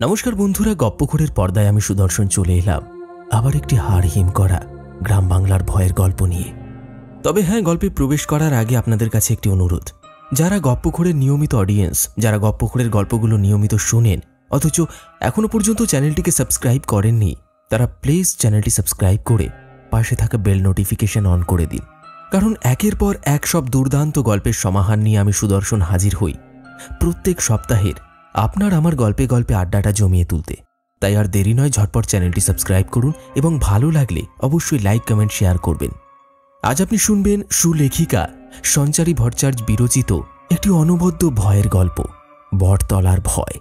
নমস্কার বন্ধুরা, গপ্পখোরের পর্দায় আমি সুদর্শন চলে এলাম আবার একটি হাড় হিম করা গ্রাম বাংলার ভয়ের গল্প নিয়ে। তবে হ্যাঁ, গল্পে প্রবেশ করার আগে আপনাদের কাছে একটি অনুরোধ। যারা গপ্পখোরের নিয়মিত অডিয়েন্স, যারা গপ্পখোরের গল্পগুলো নিয়মিত শোনেন অথচ এখনো পর্যন্ত চ্যানেলটিকে সাবস্ক্রাইব করেননি, তারা প্লিজ চ্যানেলটি সাবস্ক্রাইব করে পাশে থাকা বেল নোটিফিকেশন অন করে দিন। কারণ একের পর এক সব দুর্দান্ত গল্পের সমাহার নিয়ে আমি সুদর্শন হাজির হই প্রত্যেক সপ্তাহের আপনার আমার গল্পে গল্পে আড্ডাটা জমিয়ে তুলতে। তাই আর দেরি নয়, ঝটপট চ্যানেলটি সাবস্ক্রাইব করুন এবং ভালো লাগলে অবশ্যই লাইক, কমেন্ট, শেয়ার করবেন। আজ আপনি শুনবেন সুলেখিকা সঞ্চারী ভট্টাচার্য বিরচিত একটি অনবদ্য ভয়ের গল্প, বটতলার ভয়।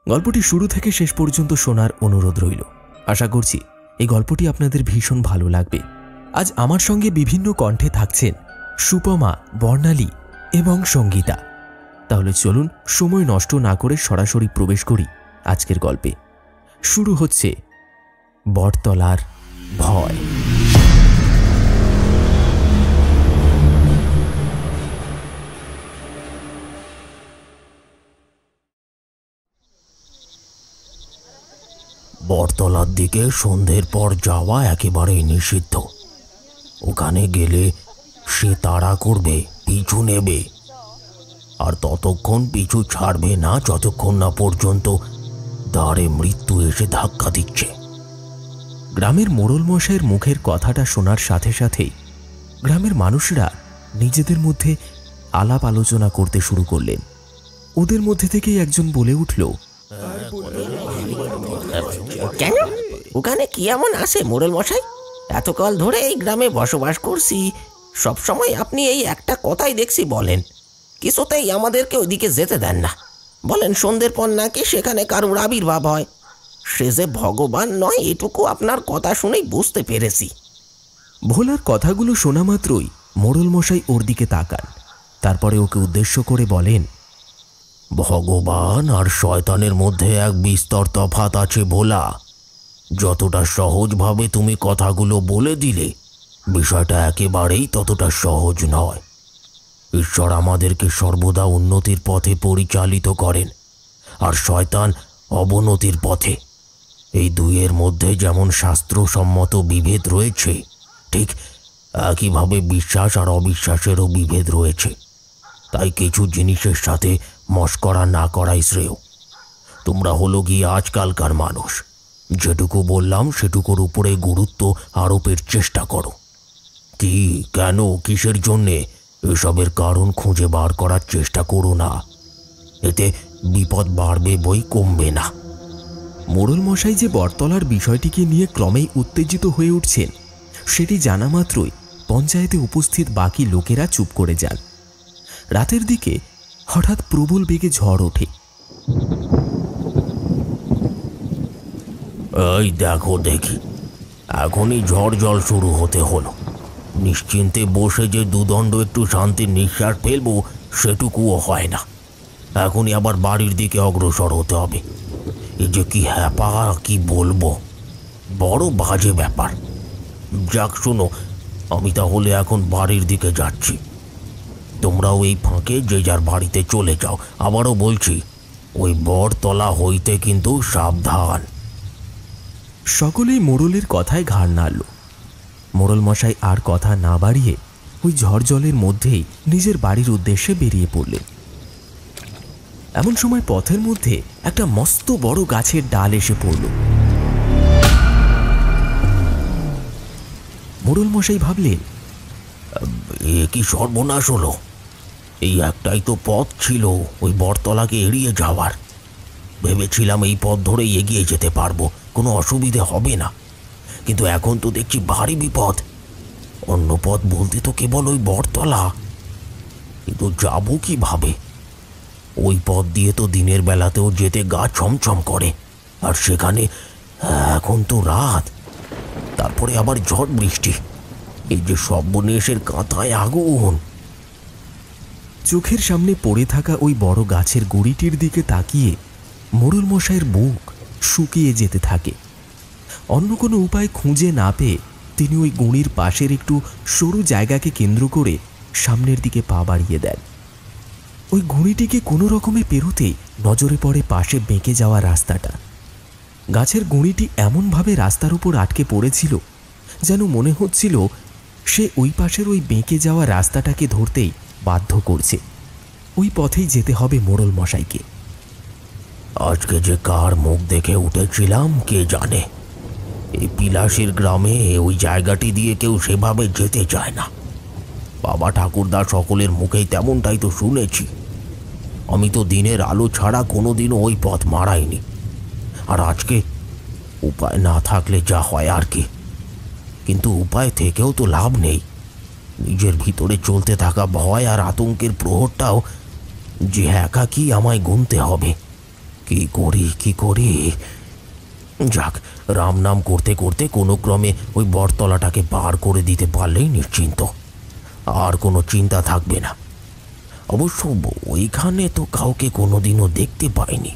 গল্পটি শুরু থেকে শেষ পর্যন্ত শোনার অনুরোধ রইল। আশা করছি এই গল্পটি আপনাদের ভীষণ ভালো লাগবে। আজ আমার সঙ্গে বিভিন্ন কণ্ঠে থাকছেন সুপমা, বর্ণালী এবং সঙ্গীতা। তাহলে চলুন সময় নষ্ট না করে সরাসরি প্রবেশ করি আজকের গল্পে। শুরু হচ্ছে বটতলার ভয়। বটতলার দিকে সন্ধ্যের পর যাওয়া একেবারেই নিষিদ্ধ। ওখানে গেলে সে তাড়া করবে, পিছু নেবে, আর ততক্ষণ পিছু ছাড়বে না যতক্ষণ না পর্যন্ত দ্বারে মৃত্যু এসে ধাক্কা দিচ্ছে। গ্রামের মোড়ল মশাইয়ের মুখের কথাটা শোনার সাথে সাথেই গ্রামের মানুষরা নিজেদের মধ্যে আলাপ আলোচনা করতে শুরু করলেন। ওদের মধ্যে থেকেই একজন বলে উঠল, কেন ওখানে কি এমন আছে মোড়ল মশাই? এতকাল ধরে এই গ্রামে বসবাস করছি, সবসময় আপনি এই একটা কথাই দেখছি বলেন, কিছুতেই আমাদেরকে ওইদিকে যেতে দেন না। বলেন সন্ধ্যের পর নাকি সেখানে কারুর আবির্ভাব হয়। সে যে ভগবান নয় এটুকু আপনার কথা শুনেই বুঝতে পেরেছি। ভোলার কথাগুলো শোনা মাত্রই মোড়ল মশাই ওর দিকে তাকান। তারপরে ওকে উদ্দেশ্য করে বলেন, ভগবান আর শয়তানের মধ্যে এক বিস্তর তফাৎ আছে ভোলা। যতটা সহজভাবে তুমি কথাগুলো বলে দিলে, বিষয়টা একেবারেই ততটা সহজ নয়। ঈশ্বর আমাদেরকে সর্বদা উন্নতির পথে পরিচালিত করেন, আর শয়তান অবনতির পথে। এই দুইয়ের মধ্যে যেমন শাস্ত্রসম্মত বিভেদ রয়েছে, ঠিক একইভাবে বিশ্বাস আর অবিশ্বাসেরও বিভেদ রয়েছে। তাই কিছু জিনিসের সাথে মশকরা না করাই শ্রেয়। তোমরা হলো গিয়ে আজকালকার মানুষ, যেটুকু বললাম সেটুকুর উপরে গুরুত্ব আরোপের চেষ্টা করো। কি, কেন, কিসের জন্যে, এসবের কারণ খুঁজে বার করার চেষ্টা করো না। এতে বিপদ বাড়বে বই কমবে না। মোড়ল মশাই যে বটতলার বিষয়টিকে নিয়ে ক্রমেই উত্তেজিত হয়ে উঠছেন সেটি জানা মাত্রই পঞ্চায়েতে উপস্থিত বাকি লোকেরা চুপ করে যান। রাতের দিকে হঠাৎ প্রবল বেগে ঝড় ওঠে। এই দেখো দেখি, এখনই ঝড় জল শুরু হতে হলো। নিশ্চিন্তে বসে যে দুদণ্ড একটু শান্তির নিঃশ্বাস ফেলবো সেটুকুও হয় না। এখনই আবার বাড়ির দিকে অগ্রসর হতে হবে। এই যে কি হ্যাপা, কি বলবো, বড় বাজে ব্যাপার। যাক শোনো, আমি তাহলে এখন বাড়ির দিকে যাচ্ছি। তোমরাও এই ফাঁকে যে যার বাড়িতে চলে যাও। আবারও বলছি, ওই বটতলা হইতে কিন্তু সাবধান। সকলেই মোড়লের কথায় ঘাড় নাড়ল। মোড়ল মশাই আর কথা না বাড়িয়ে ওই ঝড় জলের মধ্যেই নিজের বাড়ির উদ্দেশ্যে বেরিয়ে পড়লেন। এমন সময় পথের মধ্যে একটা মস্ত বড় গাছের ডাল এসে পড়ল। মোড়ল মশাই ভাবলেন, এ কি সর্বনাশ হলো! এই একটাই তো পথ ছিল ওই বটতলাকে এড়িয়ে যাওয়ার। ভেবেছিলাম এই পথ ধরেই এগিয়ে যেতে পারবো, কোনো অসুবিধে হবে না। কিন্তু এখন তো দেখছি ভারী বিপদ। অন্য পথ বলতে তো কেবল ওই বটতলা। কিন্তু যাবো কিভাবে? ওই পথ দিয়ে তো দিনের বেলাতেও যেতে গা ছমছম করে, আর সেখানে এখন তো রাত, তারপরে আবার ঝড় বৃষ্টি। এই যে সর্বনেশের কাঁথায় আগুন। চোখের সামনে পড়ে থাকা ওই বড় গাছের গুড়িটির দিকে তাকিয়ে মোড়ল মশাইয়ের বুক শুকিয়ে যেতে থাকে। অন্য কোনো উপায় খুঁজে না পেয়ে তিনি ওই গুঁড়ির পাশের একটু সরু জায়গাকে কেন্দ্র করে সামনের দিকে পা বাড়িয়ে দেন। ওই গুঁড়িটিকে কোনো রকমে পেরোতেই নজরে পড়ে পাশে বেঁকে যাওয়া রাস্তাটা। গাছের গুঁড়িটি এমনভাবে রাস্তার উপর আটকে পড়েছিল যেন মনে হচ্ছিল সে ওই পাশের ওই বেঁকে যাওয়া রাস্তাটাকে ধরতেই বাধ্য করছে। ওই পথেই যেতে হবে মোড়ল মশাইকে। আজকে যে কার মুখ দেখে উঠেছিলাম কে জানে। এই বিলাসীর গ্রামে ওই জায়গাটি দিয়ে কেউ সেভাবে যেতে চায় না। বাবা ঠাকুরদা সকলের মুখেই তেমনটাই তো শুনেছি। আমি তো দিনের আলো ছাড়া কোনোদিনও ওই পথ মারাইনি। আর আজকে উপায় না থাকলে যা হয় আর কি। কিন্তু উপায় থেকেও তো লাভ নেই। নিজের ভিতরে চলতে থাকা ভয় আর আতঙ্কের প্রহরটাও যে একাকী আমায় গুনতে হবে। কি করি যাক, রাম নাম করতে করতে কোনো ক্রমে ওই বটতলাটাকে পার করে দিতে পারলেই নিশ্চিন্ত। আর কোনো চিন্তা থাকবে না। অবশ্য ওইখানে তো কাউকে কোনোদিনও দেখতে পাইনি,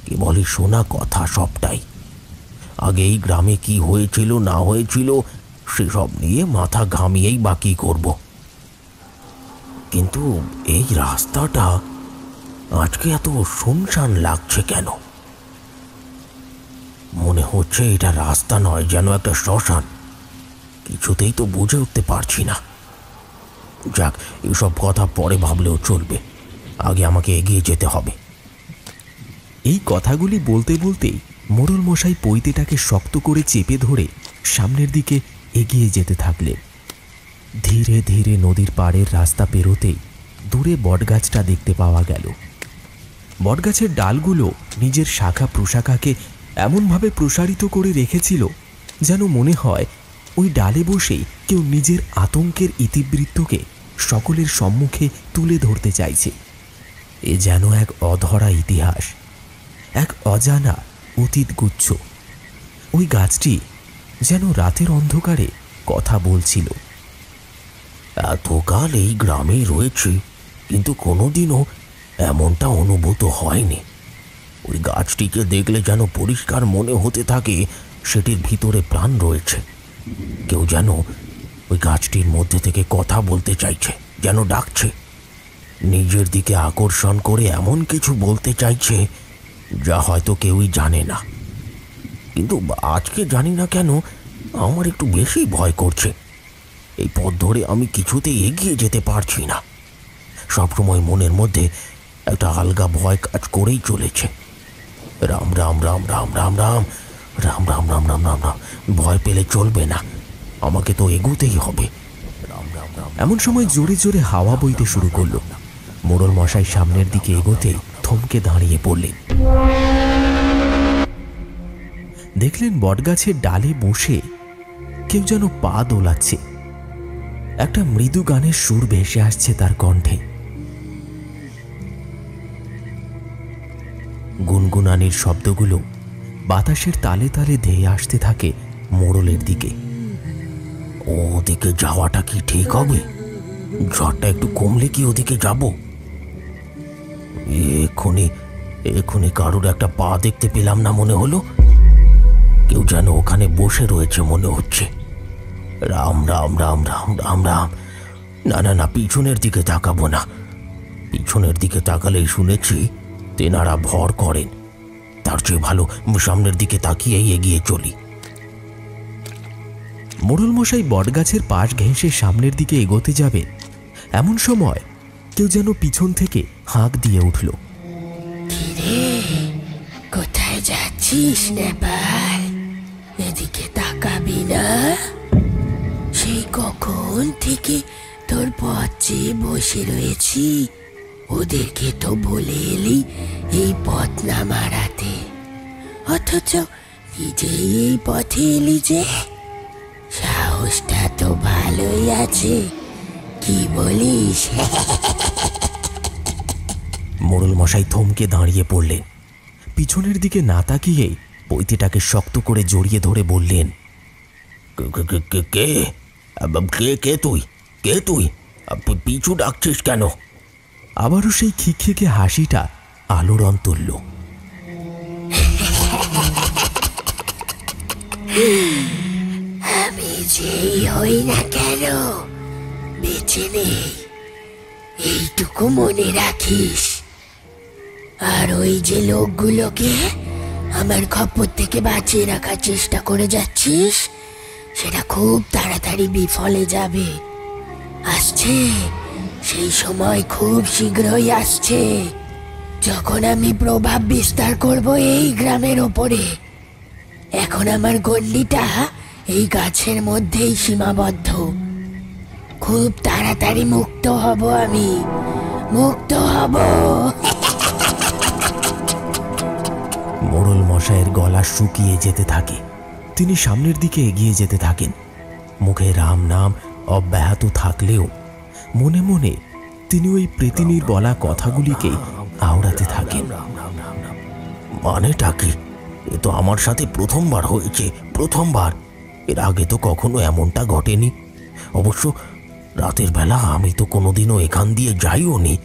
কেবলই শোনা কথা সবটাই। আগে এই গ্রামে কি হয়েছিল না হয়েছিল সেসব নিয়ে মাথা ঘামিয়েই বা কি করব। কিন্তু এই রাস্তাটা আজকে এত শুনশান লাগছে কেন? মনে হচ্ছে এটা রাস্তা নয়, যেন একটা শ্মশান। কিছুতেই তো বুঝে উঠতে পারছি না। যাক, এসব কথা পরে ভাবলেও চলবে। আগে আমাকে এগিয়ে যেতে হবে। এই কথাগুলি বলতে বলতেই মোড়ল মশাই পৈতেটাকে শক্ত করে চেপে ধরে সামনের দিকে এগিয়ে যেতে থাকলেন। ধীরে ধীরে নদীর পাড়ের রাস্তা পেরোতেই দূরে বটগাছটা দেখতে পাওয়া গেল। বটগাছের ডালগুলো নিজের শাখা প্রশাখাকে এমনভাবে প্রসারিত করে রেখেছিল যেন মনে হয় ওই ডালে বসেই কেউ নিজের আতঙ্কের ইতিবৃত্তকে সকলের সম্মুখে তুলে ধরতে চাইছে। এ যেন এক অধরা ইতিহাস, এক অজানা অতীত গুচ্ছ। ওই গাছটি যেন রাতের অন্ধকারে কথা বলছিল। এতকাল এই গ্রামেই রয়েছি, কিন্তু কোনোদিনও এমনটা অনুভূত হয়নি। ওই গাছটিকে দেখলে যেন পরিষ্কার মনে হতে থাকে সেটির ভিতরে প্রাণ রয়েছে। কেউ যেন ওই গাছটির মধ্যে থেকে কথা বলতে চাইছে, যেন ডাকছে, নিজের দিকে আকর্ষণ করে এমন কিছু বলতে চাইছে যা হয়তো কেউই জানে না। কিন্তু আজকে জানি না কেন আমার একটু বেশি ভয় করছে। এই পথ ধরে আমি কিছুতেই এগিয়ে যেতে পারছি না। সবসময় মনের মধ্যে একটা আলগা ভয় কাজ করেই চলেছে। রাম রাম রাম রাম রাম রাম রাম রাম রাম রাম রাম রাম। ভয় পেলে চলবে না, আমাকে তো এগোতেই হবে। রাম রাম রাম। এমন সময় জোরে জোরে হাওয়া বইতে শুরু করলো। মোড়ল মশাই সামনের দিকে এগোতেই থমকে দাঁড়িয়ে পড়লেন। দেখলেন বটগাছের ডালে বসে কেউ যেন পা দোলাচ্ছে। একটা মৃদু গানের সুর ভেসে আসছে তার কণ্ঠে। গুনগুনানির শব্দগুলো বাতাসের তালে তালে ধেয়ে আসতে থাকে মোড়লের দিকে। ওদিকে যাওয়াটা কি ঠিক হবে? ঝড়টা একটু কমলে কি ওদিকে যাব? এক্ষুনি কারুর একটা পা দেখতে পেলাম না মনে হলো। কেউ যেন ওখানে বসে রয়েছে মনে হচ্ছে। রাম রাম রাম রাম রাম রাম। না না না, পিছনের দিকে তাকাবো না। পিছনের দিকে তাকালেই শুনেছি তেনারা ভর করেন। তার চেয়ে ভালো সামনের দিকে তাকিয়েই এগিয়ে চলি। মোড়ল মশাই বটগাছের পাশ ঘেঁষে সামনের দিকে এগোতে যাবে, এমন সময় কেউ যেন পিছন থেকে হাঁক দিয়ে উঠল। কোথায় যাচ্ছিস নেপাল? এদিকে তাকাবি না? সেই কখন থেকে তোর পথ চেয়ে বসে রয়েছি। ওদেরকে তো বলে এলি এই পথ না মারাতে, অথচ নিজেই এই পথে এলি যে। সাহসটা তো ভালোই আছে, কি বলিস? মোড়ল মশাই থমকে দাঁড়িয়ে পড়লেন। পিছনের দিকে না তাকিয়েই পৈতেটাকে শক্ত করে জড়িয়ে ধরে বললেন, কে কে তুই? কে তুই? পিছু ডাকছিস কেন? আবারও সেই খিকখিকে হাসিটা আলোড়ন তুলল। আমি যেই হই না কেন বেঁচে নেই, এইটুকু মনে রাখিস। আর ওই যে লোকগুলোকে আমার খপ্পর থেকে বাঁচিয়ে রাখার চেষ্টা করে যাচ্ছিস, সেটা খুব তাড়াতাড়ি বিফলে যাবে। আসছে সেই সময়, খুব শীঘ্রই আসছে, যখন আমি প্রভাব বিস্তার করব এই গ্রামের ওপরে। এখন আমার গণ্ডিটা এই গাছের মধ্যেই সীমাবদ্ধ। খুব তাড়াতাড়ি মুক্ত হব আমি, মুক্ত হব। মোড়ল মশাইয়ের গলা শুকিয়ে যেতে থাকে। তিনি সামনের দিকে এগিয়ে যেতে থাকেন। মুখে রাম নাম অব্যাহত থাকলেও মনে মনে তিনি ওই প্রেতিনীর বলা কথাগুলিকে আওড়াতে থাকেন। মানেটা কি? এ তো আমার সাথে প্রথমবার হয়েছে, প্রথমবার। এর আগে তো কখনো এমনটা ঘটেনি। অবশ্য রাতের বেলা আমি তো কোনোদিনও এখান দিয়ে যাইও নি।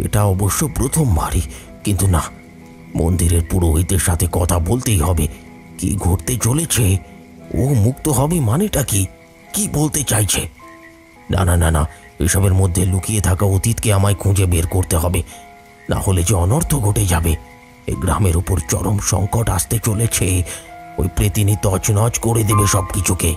এটা অবশ্য প্রথমবারই। কিন্তু না, মন্দিরের পুরোহিতের সাথে কথা বলতেই হবে। কি ঘটতে চলেছে? ও মুক্ত হবে মানেটা কি? কি বলতে চাইছে? না না না না, এসবের মধ্যে লুকিয়ে থাকা অতীতকে আমায় খুঁজে বের করতে হবে, না হলে যে অনর্থ ঘটে যাবে। এই গ্রামের উপর চরম সংকট আসতে চলেছে। ওই প্রেতিনী তছনছ করে দেবে সবকিছুকে।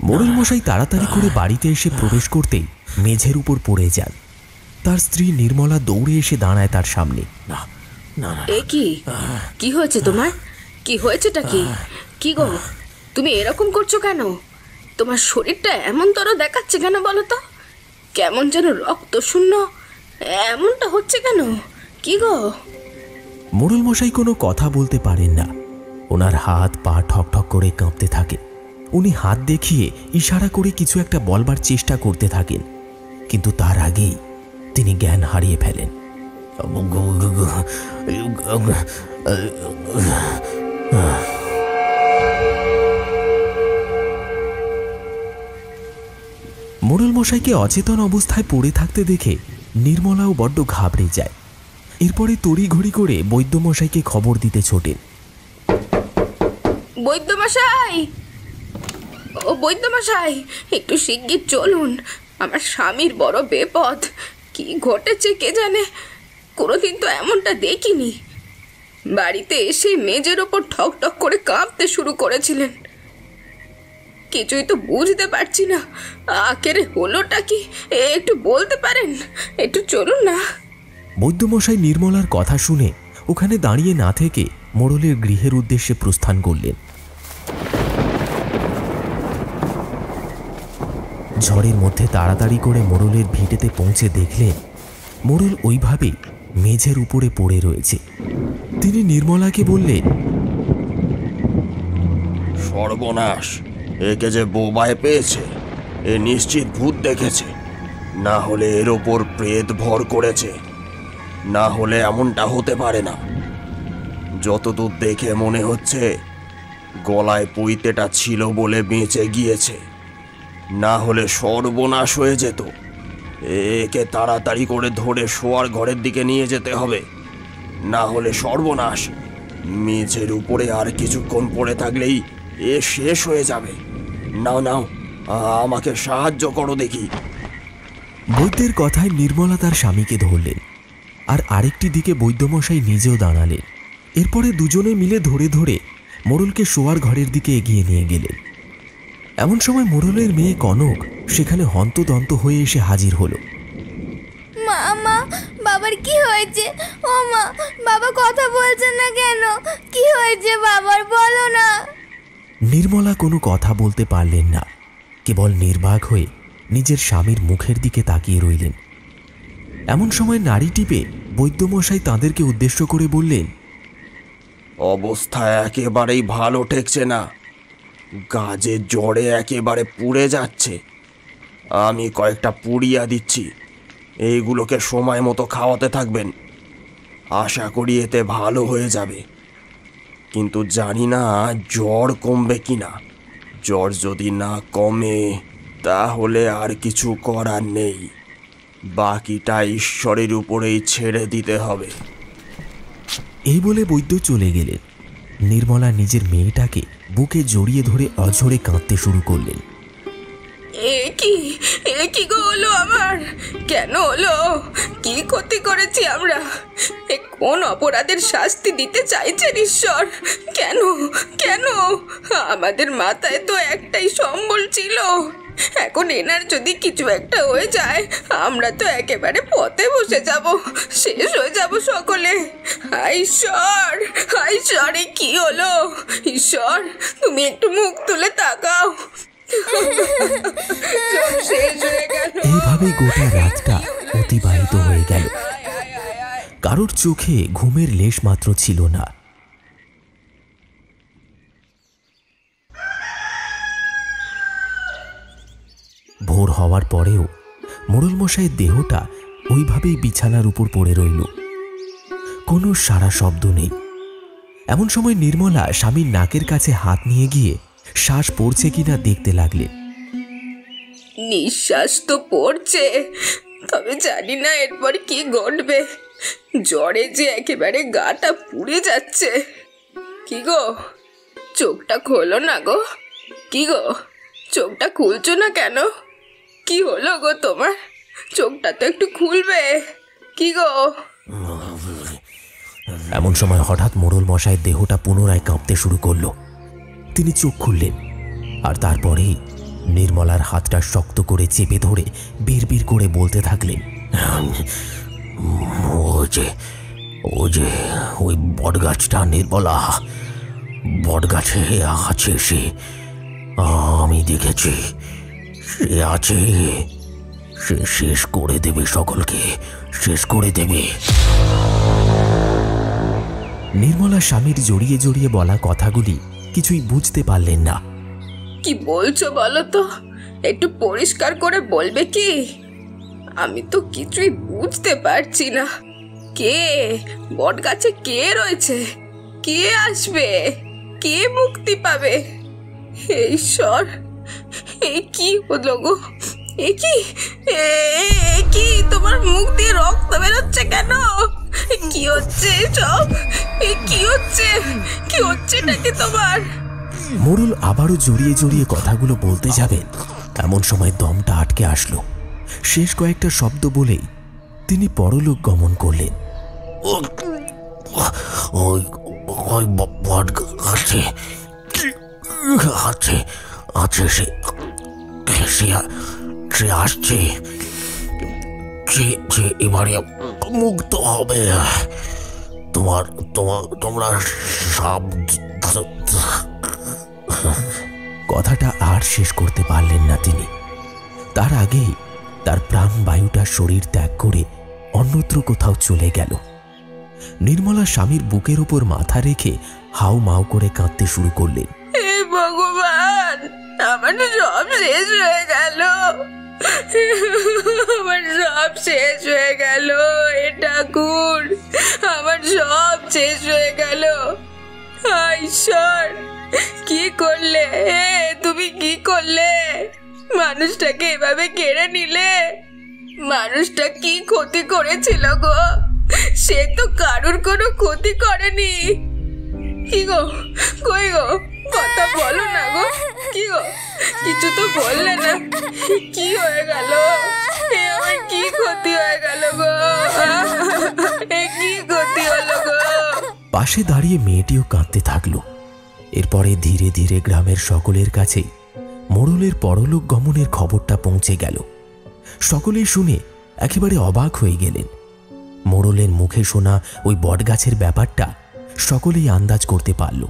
মোড়ল মশাই তাড়াতাড়ি করে বাড়িতে এসে প্রবেশ করতেই মেঝের উপর পড়ে যান। তার স্ত্রী নির্মলা দৌড়ে এসে দাঁড়ায় তার সামনে। না না না, এ কি হয়েছে তোমার? কি হয়েছেটা কি? কি গো, তুমি এরকম করছো কেন? তোমার শরীরটা এমন তর দেখাচ্ছে কেন বলো তো? কেমন যেন রক্ত শূন্য এমনটা হচ্ছে কেন? কি গো? মোড়ল মশাই কোনো কথা বলতে পারেন না। ওনার হাত পা ঠক ঠক করে কাঁপতে থাকে। উনি হাত দেখিয়ে ইশারা করে কিছু একটা বলবার চেষ্টা করতে থাকেন, কিন্তু তার আগেই তিনি জ্ঞান হারিয়ে ফেলেন। মোড়ল মশাইকে অচেতন অবস্থায় পড়ে থাকতে দেখে নির্মলাও বড্ড ঘাবড়ে যায়। এরপরে তড়িঘড়ি করে বৈদ্যমশাইকে খবর দিতে ছোটেন। বৈদ্যমশাই, ও বৈদ্যমশাই, একটু শিগগির চলুন। আমার স্বামীর বড় বিপদ। কি ঘটেছে কে জানে, কোনোদিন তো এমনটা দেখিনি। বাড়িতে এসে মেঝের ওপর ঠক ঠক করে কাঁপতে শুরু করেছিলেন। কিছুই তো বুঝতে পারছি না, আখেরে হলোটা কি একটু বলতে পারেন? একটু চলুন না। বৈদ্যমশাই নির্মলার কথা শুনে ওখানে দাঁড়িয়ে না থেকে মোড়লের গৃহের উদ্দেশ্যে প্রস্থান করলেন। ঝড়ের মধ্যে তাড়াতাড়ি করে মোড়লের ভিটেতে পৌঁছে দেখলেন মোড়ল ওইভাবেই মেঝের উপরে পড়ে রয়েছে। তিনি নির্মলাকে বললেন, সর্বনাশ! একে যে বোবায় পেয়েছে, এ নিশ্চিত ভূত দেখেছে, না হলে এর ওপর প্রেত ভর করেছে। না হলে এমনটা হতে পারে না। যতদূর দেখে মনে হচ্ছে গলায় পইতেটা ছিল বলে বেঁচে গিয়েছে, না হলে সর্বনাশ হয়ে যেত। একে তাড়াতাড়ি করে ধরে শোয়ার ঘরের দিকে নিয়ে যেতে হবে, না হলে সর্বনাশ। মেঝের উপরে আর কিছুক্ষণ পড়ে থাকলেই এ শেষ হয়ে যাবে। নাও নাও, আমাকে সাহায্য করো দেখি। বৈদ্যের কথায় নির্মলা তার স্বামীকে ধরলেন, আর আরেকটি দিকে বৈদ্যমশাই নিজেও দাঁড়ালেন। এরপরে দুজনে মিলে ধরে ধরে মোড়লকে শোয়ার ঘরের দিকে এগিয়ে নিয়ে গেলেন। এমন সময় মোড়লের মেয়ে কনক সেখানে হন্তদন্ত হয়ে এসে হাজির হলো। মা, বাবার কি হয়েছে? ও মা, বাবা কথা বলছে না কেন? কি হয়েছে বাবার, বলো না। নির্মলা কোনো কথা বলতে পারলেন না, কেবল নির্বাক হয়ে নিজের স্বামীর মুখের দিকে তাকিয়ে রইলেন। এমন সময় নাড়ি টিপে বৈদ্যমশাই তাঁদেরকে উদ্দেশ্য করে বললেন, অবস্থা একেবারেই ভালো ঠেকছে না। গাজের জ্বরে একেবারে পুড়ে যাচ্ছে। আমি কয়েকটা পুড়িয়া দিচ্ছি, এইগুলোকে সময় মতো খাওয়াতে থাকবেন। আশা করি এতে ভালো হয়ে যাবে, কিন্তু জানি না জ্বর কমবে কিনা। জ্বর যদি না কমে তাহলে আর কিছু করার নেই, বাকিটা ঈশ্বরের উপরেই ছেড়ে দিতে হবে। এই বলে বৈদ্য চলে গেলেন। নির্মলা নিজের মেয়েটাকে বুকে জড়িয়ে ধরে অঝরে কাঁদতে শুরু করলেন। এ কি গো হলো আমার? কেন হলো? কি ক্ষতি করেছি আমরা? এ কোন অপরাধের শাস্তি দিতে চাইছেন ঈশ্বর? কেন কেন? আমাদের মাথায় তো একটাই সম্বল ছিল। এখন এনার যদি কিছু একটা হয়ে যায়, আমরা তো একেবারে পথে বসে যাব, শেষ হয়ে যাব সকলে। হায় ঈশ্বর, হায় ঈশ্বর, এ কি হলো? ঈশ্বর, তুমি একটু মুখ তুলে তাকাও। শেষ হয়ে গেল। এইভাবে গোটা রাতটা অতিবাহিত হয়ে গেল। কারোর চোখে ঘুমের লেশ মাত্র ছিল না। ভোর হওয়ার পরেও মোড়ল মশাইয়ের দেহটা ওইভাবেই বিছানার উপর পড়ে রইল। কোনো সারা শব্দ নেই। এমন সময় নির্মলা স্বামীর নাকের কাছে হাত নিয়ে গিয়ে শ্বাস পড়ছে কিনা দেখতে লাগলেন। নিঃশ্বাস তো পড়ছে, তবে জানি না এরপর কি ঘটবে। জ্বরে যে একেবারে গাটা পুড়ে যাচ্ছে। কি গো, চোখটা খোলো না গো। কি গো, চোখটা খুলছো না কেন? কি হলো গো তোমার? চোখটা তো একটু খুলবে। কি গো? এমন সময় হঠাৎ মোড়ল মশাইয়ের দেহটা পুনরায় কাঁপতে শুরু করলো। তিনি চোখ খুললেন, আর তারপরেই নির্মলার হাতটা শক্ত করে চেপে ধরে বিড়বিড় করে বলতে থাকলেন, ওই বটগাছটা নির্মলা, বটগাছে আছে সে, আমি দেখেছি। সে আছে, সে শেষ করে দেবে সকলকে, শেষ করে দেবে। নির্মলা স্বামীর জড়িয়ে জড়িয়ে বলা কথাগুলি কিছুই বুঝতে পারলেন না। কি বলছো বলো তো, একটু পরিষ্কার করে বলবে কি? আমি তো কিছুই বুঝতে পারছি না। কে বটগাছে কে রয়েছে? কে আসবে? কে মুক্তি পাবে? হে ঈশ্বর, এ কি হলো গো? এ কি তোমার মুখ দিয়ে রক্ত বেরোচ্ছে কেন? কি হচ্ছে সব? কি হচ্ছে? কি হচ্ছে নাকি তোমার? মোড়ল আবারও জড়িয়ে জড়িয়ে কথাগুলো বলতে যাবেন, এমন সময় দমটা আটকে আসলো। শেষ কয়েকটা শব্দ বলেই তিনি পরলোক গমন করলেন। আছে আছে আছে সে আসছে, যে এবারে মুক্ত হবে। তোমরা সব। কথাটা আর শেষ করতে পারলেন না তিনি। তার আগেই তার প্রাণবায়ুটা শরীর ত্যাগ করে অন্যত্র কোথাও চলে গেল। নির্মলা স্বামীর বুকের উপর মাথা রেখে হাউ মাউ করে কাঁদতে শুরু করলেন। হে ভগবান, আমার সব শেষ হয়ে গেল, আমার সব শেষ হয়ে গেল। এ ঠাকুর, আমার সব শেষ হয়ে গেল। ঈশ্বর, কি করলে? তুমি কি করলে? মানুষটাকে এভাবে কেড়ে নিলে। মানুষটা কি ক্ষতি করেছিল গো? সে তো কারুর কোনো ক্ষতি করেনি। কি গো, কই গো, কথা বলো না গো। কি গো, কিছু তো বললে না। কি হয়ে গেল? আমার কি ক্ষতি হয়ে গেল গো? কি ক্ষতি হলো গো? পাশে দাঁড়িয়ে মেয়েটিও কাঁদতে থাকলো। এরপরে ধীরে ধীরে গ্রামের সকলের কাছেই মোড়লের পরলোক গমনের খবরটা পৌঁছে গেল। সকলেই শুনে একেবারে অবাক হয়ে গেলেন। মোড়লের মুখে শোনা ওই বটগাছের ব্যাপারটা সকলেই আন্দাজ করতে পারল।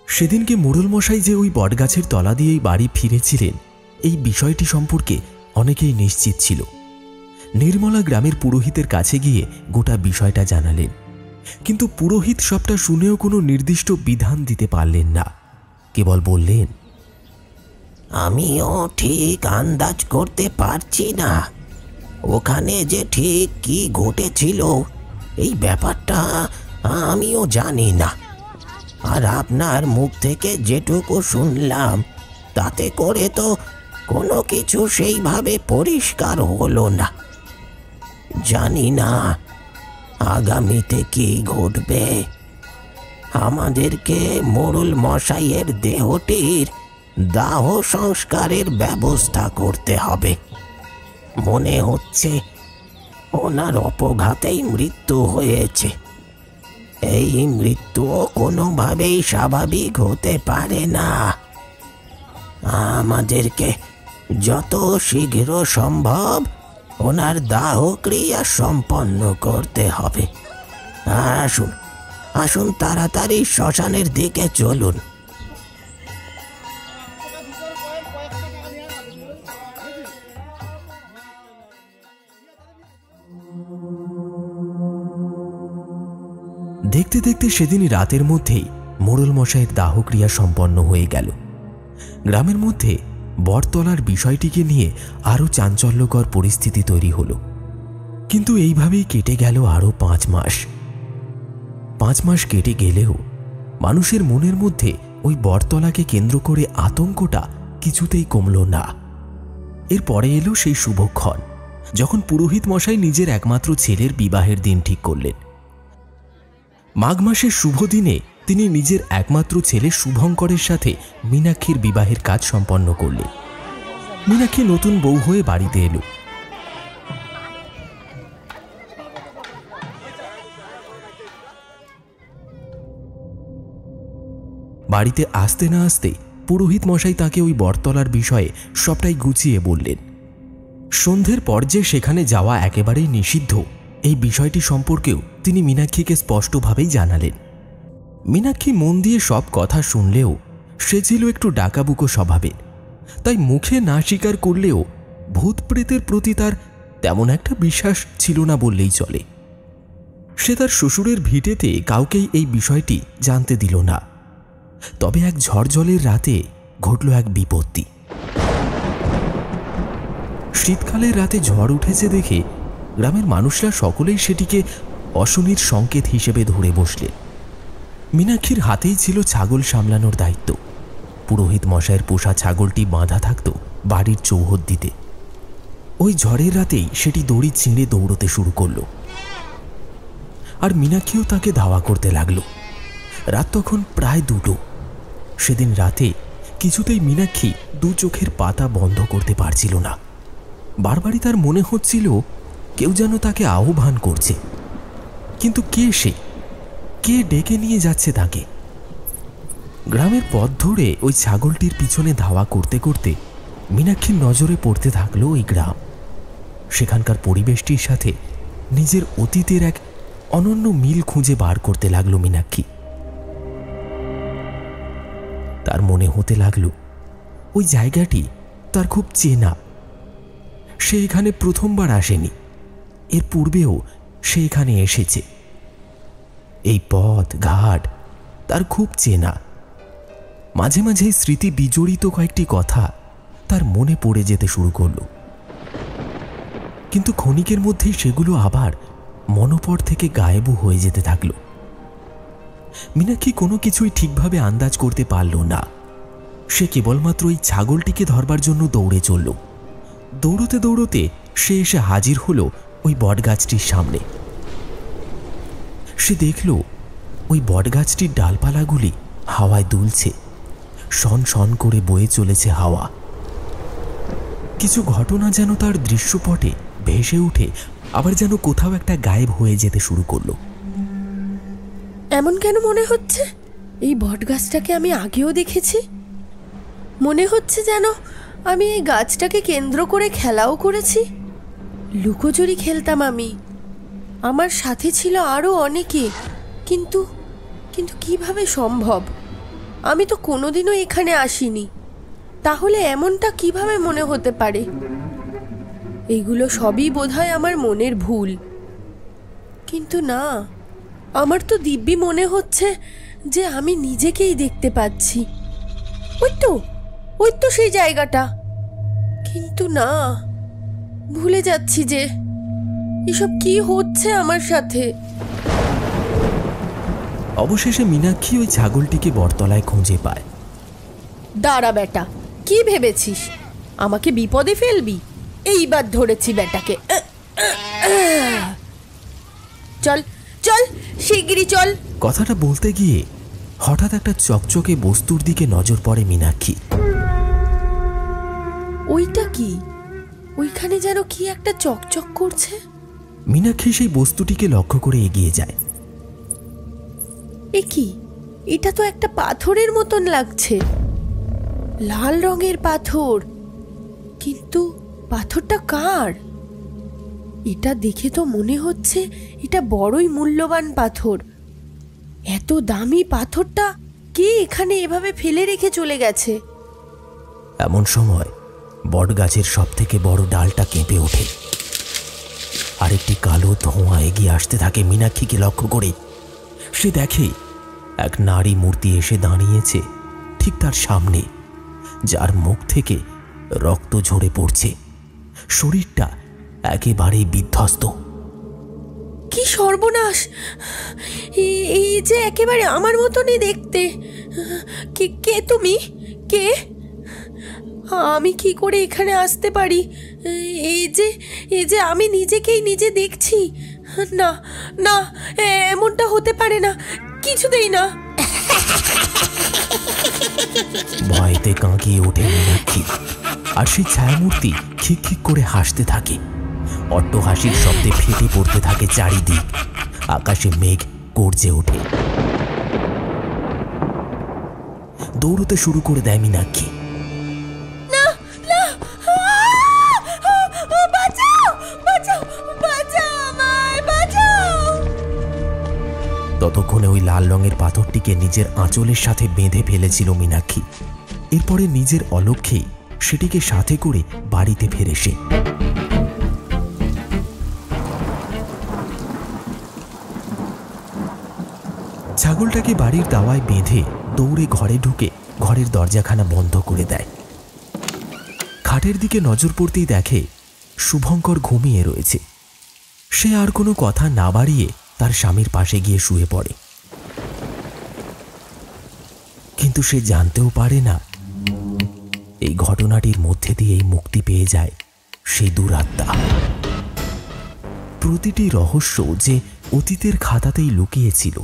সেদিনকে মোড়ল মশাই যে ওই বটগাছের তলা দিয়েই বাড়ি ফিরেছিলেন, এই বিষয়টি সম্পর্কে অনেকেই নিশ্চিত ছিল। নির্মলা গ্রামের পুরোহিতের কাছে গিয়ে গোটা বিষয়টা জানালেন, কিন্তু পুরোহিত সবটা শুনেও কোনো নির্দিষ্ট বিধান দিতে পারলেন না। কেবল বললেন, আমিও ঠিক আন্দাজ করতে পারছি না ওখানে যে ঠিক কি ঘটেছিল। এই ব্যাপারটা আমিও জানি না, আর আপনার মুখ থেকে যেটুকু শুনলাম তাতে করে তো কোনো কিছু সেইভাবে পরিষ্কার হলো না। জানি না আগামীতে কি ঘটবে। আমাদেরকে মোড়ল মশাইয়ের দেহটির দাহ সংস্কারের ব্যবস্থা করতে হবে। মনে হচ্ছে ওনার অপঘাতেই মৃত্যু হয়েছে। এই মৃত্যু কোনোভাবেই স্বাভাবিক হতে পারে না। আমাদেরকে যত শীঘ্র সম্ভব ওনার দাহক্রিয়া সম্পন্ন করতে হবে। আসুন আসুন, তাড়াতাড়ি শ্মশানের দিকে চলুন। দেখতে দেখতে সেদিন রাতের মধ্যেই মোড়ল মশাইয়ের দাহক্রিয়া সম্পন্ন হয়ে গেল। গ্রামের মধ্যে বটতলার বিষয়টিকে নিয়ে আরও চাঞ্চল্যকর পরিস্থিতি তৈরি হলো। কিন্তু এইভাবেই কেটে গেল আরও 5 মাস। 5 মাস কেটে গেলেও মানুষের মনের মধ্যে ওই বটতলাকে কেন্দ্র করে আতঙ্কটা কিছুতেই কমল না। এরপরে এলো সেই শুভক্ষণ, যখন পুরোহিত মশাই নিজের একমাত্র ছেলের বিবাহের দিন ঠিক করলেন। মাঘ মাসের শুভ দিনে তিনি নিজের একমাত্র ছেলে শুভঙ্করের সাথে মীনাক্ষীর বিবাহের কাজ সম্পন্ন করলেন। মীনাক্ষী নতুন বউ হয়ে বাড়িতে এলো। বাড়িতে আসতে না আসতে পুরোহিত মশাই তাকে ওই বটতলার বিষয়ে সবটাই গুছিয়ে বললেন। সন্ধ্যের পর যে সেখানে যাওয়া একেবারেই নিষিদ্ধ, এই বিষয়টি সম্পর্কেও তিনি মীনাক্ষীকে স্পষ্টভাবেই জানালেন। মীনাক্ষী মন দিয়ে সব কথা শুনলেও সে ছিল একটু ডাকাবুকো স্বভাবের, তাই মুখে না স্বীকার করলেও ভূত প্রেতের প্রতি তার তেমন একটা বিশ্বাস ছিল না বললেই চলে। সে তার শ্বশুরের ভিটেতে কাউকেই এই বিষয়টি জানতে দিল না। তবে এক ঝড়জলের রাতে ঘটল এক বিপত্তি। শীতকালের রাতে ঝড় উঠেছে দেখে গ্রামের মানুষরা সকলেই সেটিকে অশনির সংকেত হিসেবে ধরে বসলেন। মীনাক্ষীর হাতেই ছিল ছাগল সামলানোর দায়িত্ব। পুরোহিত মশাইয়ের পোষা ছাগলটি বাঁধা থাকত বাড়ির চৌহদ্দিতে। ওই ঝড়ের রাতেই সেটি দড়ি ছিঁড়ে দৌড়তে শুরু করল, আর মীনাক্ষীও তাকে ধাওয়া করতে লাগল। রাত তখন প্রায় 2টো। সেদিন রাতে কিছুতেই মীনাক্ষী 2 চোখের পাতা বন্ধ করতে পারছিল না। বারবারই তার মনে হচ্ছিল কেউ যেন তাকে আহ্বান করছে, কিন্তু কে সে? কে ডেকে নিয়ে যাচ্ছে তাকে? গ্রামের পথ ধরে ওই ছাগলটির পিছনে ধাওয়া করতে করতে মীনাক্ষীর নজরে পড়তে থাকলো ওই গ্রাম। সেখানকার পরিবেশটির সাথে নিজের অতীতের এক অনন্য মিল খুঁজে বার করতে লাগলো মীনাক্ষী। তার মনে হতে লাগলো ওই জায়গাটি তার খুব চেনা। সে এখানে প্রথমবার আসেনি, এর পূর্বেও সে এখানে এসেছে। এই পথ ঘাট তার খুব চেনা। মাঝে মাঝে স্মৃতি বিজড়িত কয়েকটি কথা তার মনে পড়ে যেতে শুরু করলো, কিন্তু ক্ষণিকের মধ্যেই সেগুলো আবার মনোপট থেকে গায়েব হয়ে যেতে থাকলো। মীনাক্ষী কোনো কিছুই ঠিকভাবে আন্দাজ করতে পারল না। সে কেবলমাত্র ওই ছাগলটিকে ধরবার জন্য দৌড়ে চলল। দৌড়তে দৌড়তে সে এসে হাজির হলো ওই বটগাছটির সামনে। সে দেখল ওই বটগাছটির ডালপালাগুলি হাওয়ায় দুলছে, শন শন করে বয়ে চলেছে হাওয়া। কিছু ঘটনা যেন তার দৃশ্যপটে ভেসে উঠে আবার যেন কোথাও একটা গায়েব হয়ে যেতে শুরু করলো। এমন কেন মনে হচ্ছে? এই বটগাছটাকে আমি আগেও দেখেছি। মনে হচ্ছে যেন আমি এই গাছটাকে কেন্দ্র করে খেলাও করেছি। লুকোচুরি খেলতাম আমি, আমার সাথে ছিল আরও অনেকে। কিন্তু কিন্তু কিভাবে সম্ভব? আমি তো কোনোদিনও এখানে আসিনি। তাহলে এমনটা কিভাবে মনে হতে পারে? এইগুলো সবই বোধহয় আমার মনের ভুল। কিন্তু না, আমার তো দিব্যি মনে হচ্ছে যে আমি নিজেকেই দেখতে পাচ্ছি। ওই তো সেই জায়গাটা। কিন্তু না, ভুলে যাচ্ছি যে এসব কি হচ্ছে আমার সাথে। অবশেষে মীনাক্ষী ওই ছাগলটিকে বটতলায় খুঁজে পায়। দাঁড়া বেটা, কি ভেবেছিস আমাকে বিপদে ফেলবি? এইবার ধরেছি বেটাকে। চল চল, শিগগিরই চল। কথাটা বলতে গিয়ে হঠাৎ একটা চকচকে বস্তুর দিকে নজর পড়ে মীনাক্ষী। ওইটা কি? ওইখানে যেন কি একটা চকচক করছে। মীনাক্ষী সেই বস্তুটিকে লক্ষ্য করে এগিয়ে যায়। এ কি? এটা তো একটা পাথরের মতন লাগছে, লাল রঙের পাথর। কিন্তু পাথরটা কার? এটা দেখে তো মনে হচ্ছে এটা বড়ই মূল্যবান পাথর। এত দামি পাথরটা কে এখানে এভাবে ফেলে রেখে চলে গেছে? এমন সময় বটগাছের সব থেকে বড় ডালটা কেঁপে ওঠে। আরেকটি কালো ধোঁয়া এগিয়ে আসতে থাকে মীনাক্ষীকে লক্ষ্য করে। সে দেখে এক নারী মূর্তি এসে দাঁড়িয়েছে ঠিক তার সামনে, যার মুখ থেকে রক্ত ঝরে পড়ছে, শরীরটা একেবারেই বিধ্বস্ত। কি সর্বনাশ! এই যে একেবারে আমার মতনই দেখতে। কে তুমি? কে? আমি কি করে এখানে আসতে পারি? এই যে আমি নিজেকেই নিজে দেখছি। না না, এমনটা হতে পারে না, কিছুতেই না। ভয়তে কাঁকিয়ে ওঠে মীনাক্ষী, আর সেই ছায়ামূর্তি খিক খিক করে হাসতে থাকে। অট্টহাসির শব্দে ফেটে পড়তে থাকে চারিদিক। আকাশে মেঘ গর্জে ওঠে। দৌড়তে শুরু করে দেয় মীনাক্ষী। ততক্ষণে ওই লাল রঙের পাথরটিকে নিজের আঁচলের সাথে বেঁধে ফেলেছিল মীনাক্ষী। এরপরে নিজের অলক্ষ্যেই সেটিকে সাথে করে বাড়িতে ফেরে সে। ছাগলটাকে বাড়ির দাওয়ায় বেঁধে দৌড়ে ঘরে ঢুকে ঘরের দরজাখানা বন্ধ করে দেয়। খাটের দিকে নজর পড়তেই দেখে শুভঙ্কর ঘুমিয়ে রয়েছে। সে আর কোনো কথা না বাড়িয়ে তার স্বামীর পাশে গিয়ে শুয়ে পড়ে। কিন্তু সে জানতেও পারে না এই ঘটনাটির মধ্যে দিয়েই মুক্তি পেয়ে যায় সেই দুরাত্মা। প্রতিটি রহস্য যে অতীতের খাতাতেই লুকিয়েছিল,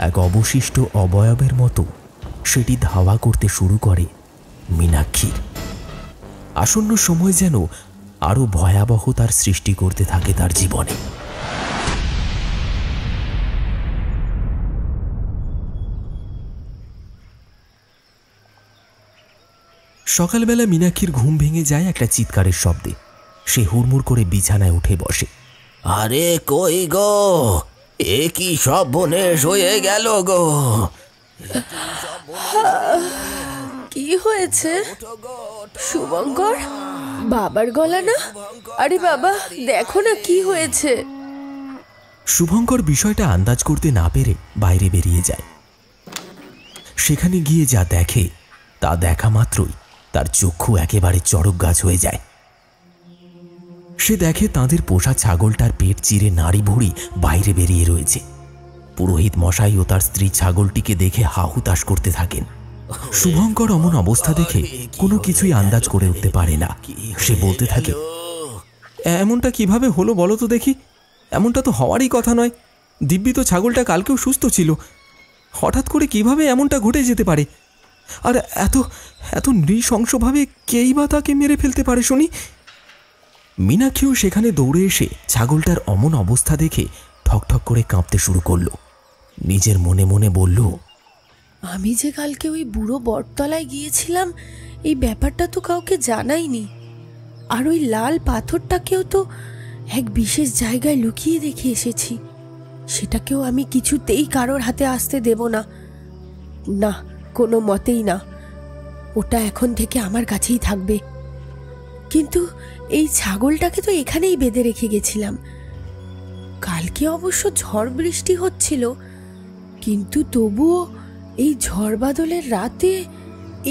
এক অবশিষ্ট অবয়বের মতো সেটি ধাওয়া করতে শুরু করে মীনাক্ষীর। আসন্ন সময় যেন আরো ভয়াবহতার সৃষ্টি করতে থাকে তার জীবনে। সকালবেলা মীনাক্ষীর ঘুম ভেঙে যায় একটা চিৎকারের শব্দে। সে হুড়মুড় করে বিছানায় উঠে বসে। আরে কই গো, এ কি সর্বনেশ হয়ে গেল গো? কি হয়েছে শুভঙ্কর? বাবার গলা না? আরে বাবা, দেখো না কি হয়েছে। শুভঙ্কর বিষয়টা আন্দাজ করতে না পেরে বাইরে বেরিয়ে যায়। সেখানে গিয়ে যা দেখে তা দেখা মাত্রই তার চক্ষু একেবারে চড়ক গাছ হয়ে যায়। সে দেখে তাঁদের পোষা ছাগলটার পেট চিরে নাড়ি ভুড়ি বাইরে বেরিয়ে রয়েছে। পুরোহিত মশাই ও তার স্ত্রী ছাগলটিকে দেখে হাহুতাশ করতে থাকেন। শুভঙ্কর অমন অবস্থা দেখে কোনো কিছুই আন্দাজ করে উঠতে পারে না। সে বলতে থাকে, এমনটা কিভাবে হলো বলো তো দেখি? এমনটা তো হওয়ারই কথা নয়। দিব্যি তো ছাগলটা কালকেও সুস্থ ছিল, হঠাৎ করে কিভাবে এমনটা ঘটে যেতে পারে? আর এত এত নৃশংসভাবে কেই বা তাকে মেরে ফেলতে পারে শুনি? মীনাক্ষীও সেখানে দৌড়ে এসে ছাগলটার অমন অবস্থা দেখে ঠকঠক করে কাঁপতে শুরু করলো। নিজের মনে মনে বলল, আমি যে কালকে ওই বুড়ো বটতলায় গিয়েছিলাম, এই ব্যাপারটা তো কাউকে জানাইনি। আর ওই লাল পাথরটাকেও তো এক বিশেষ জায়গায় লুকিয়ে রেখে এসেছি। সেটাকেও আমি কিছুতেই কারোর হাতে আসতে দেব না। না, কোনো মতেই না। ওটা এখন থেকে আমার কাছেই থাকবে। কিন্তু এই ছাগলটাকে তো এখানেই বেঁধে রেখে গেছিলাম। কালকে অবশ্য ঝড় বৃষ্টি হচ্ছিল, কিন্তু তবুও এই ঝড় বাদলের রাতে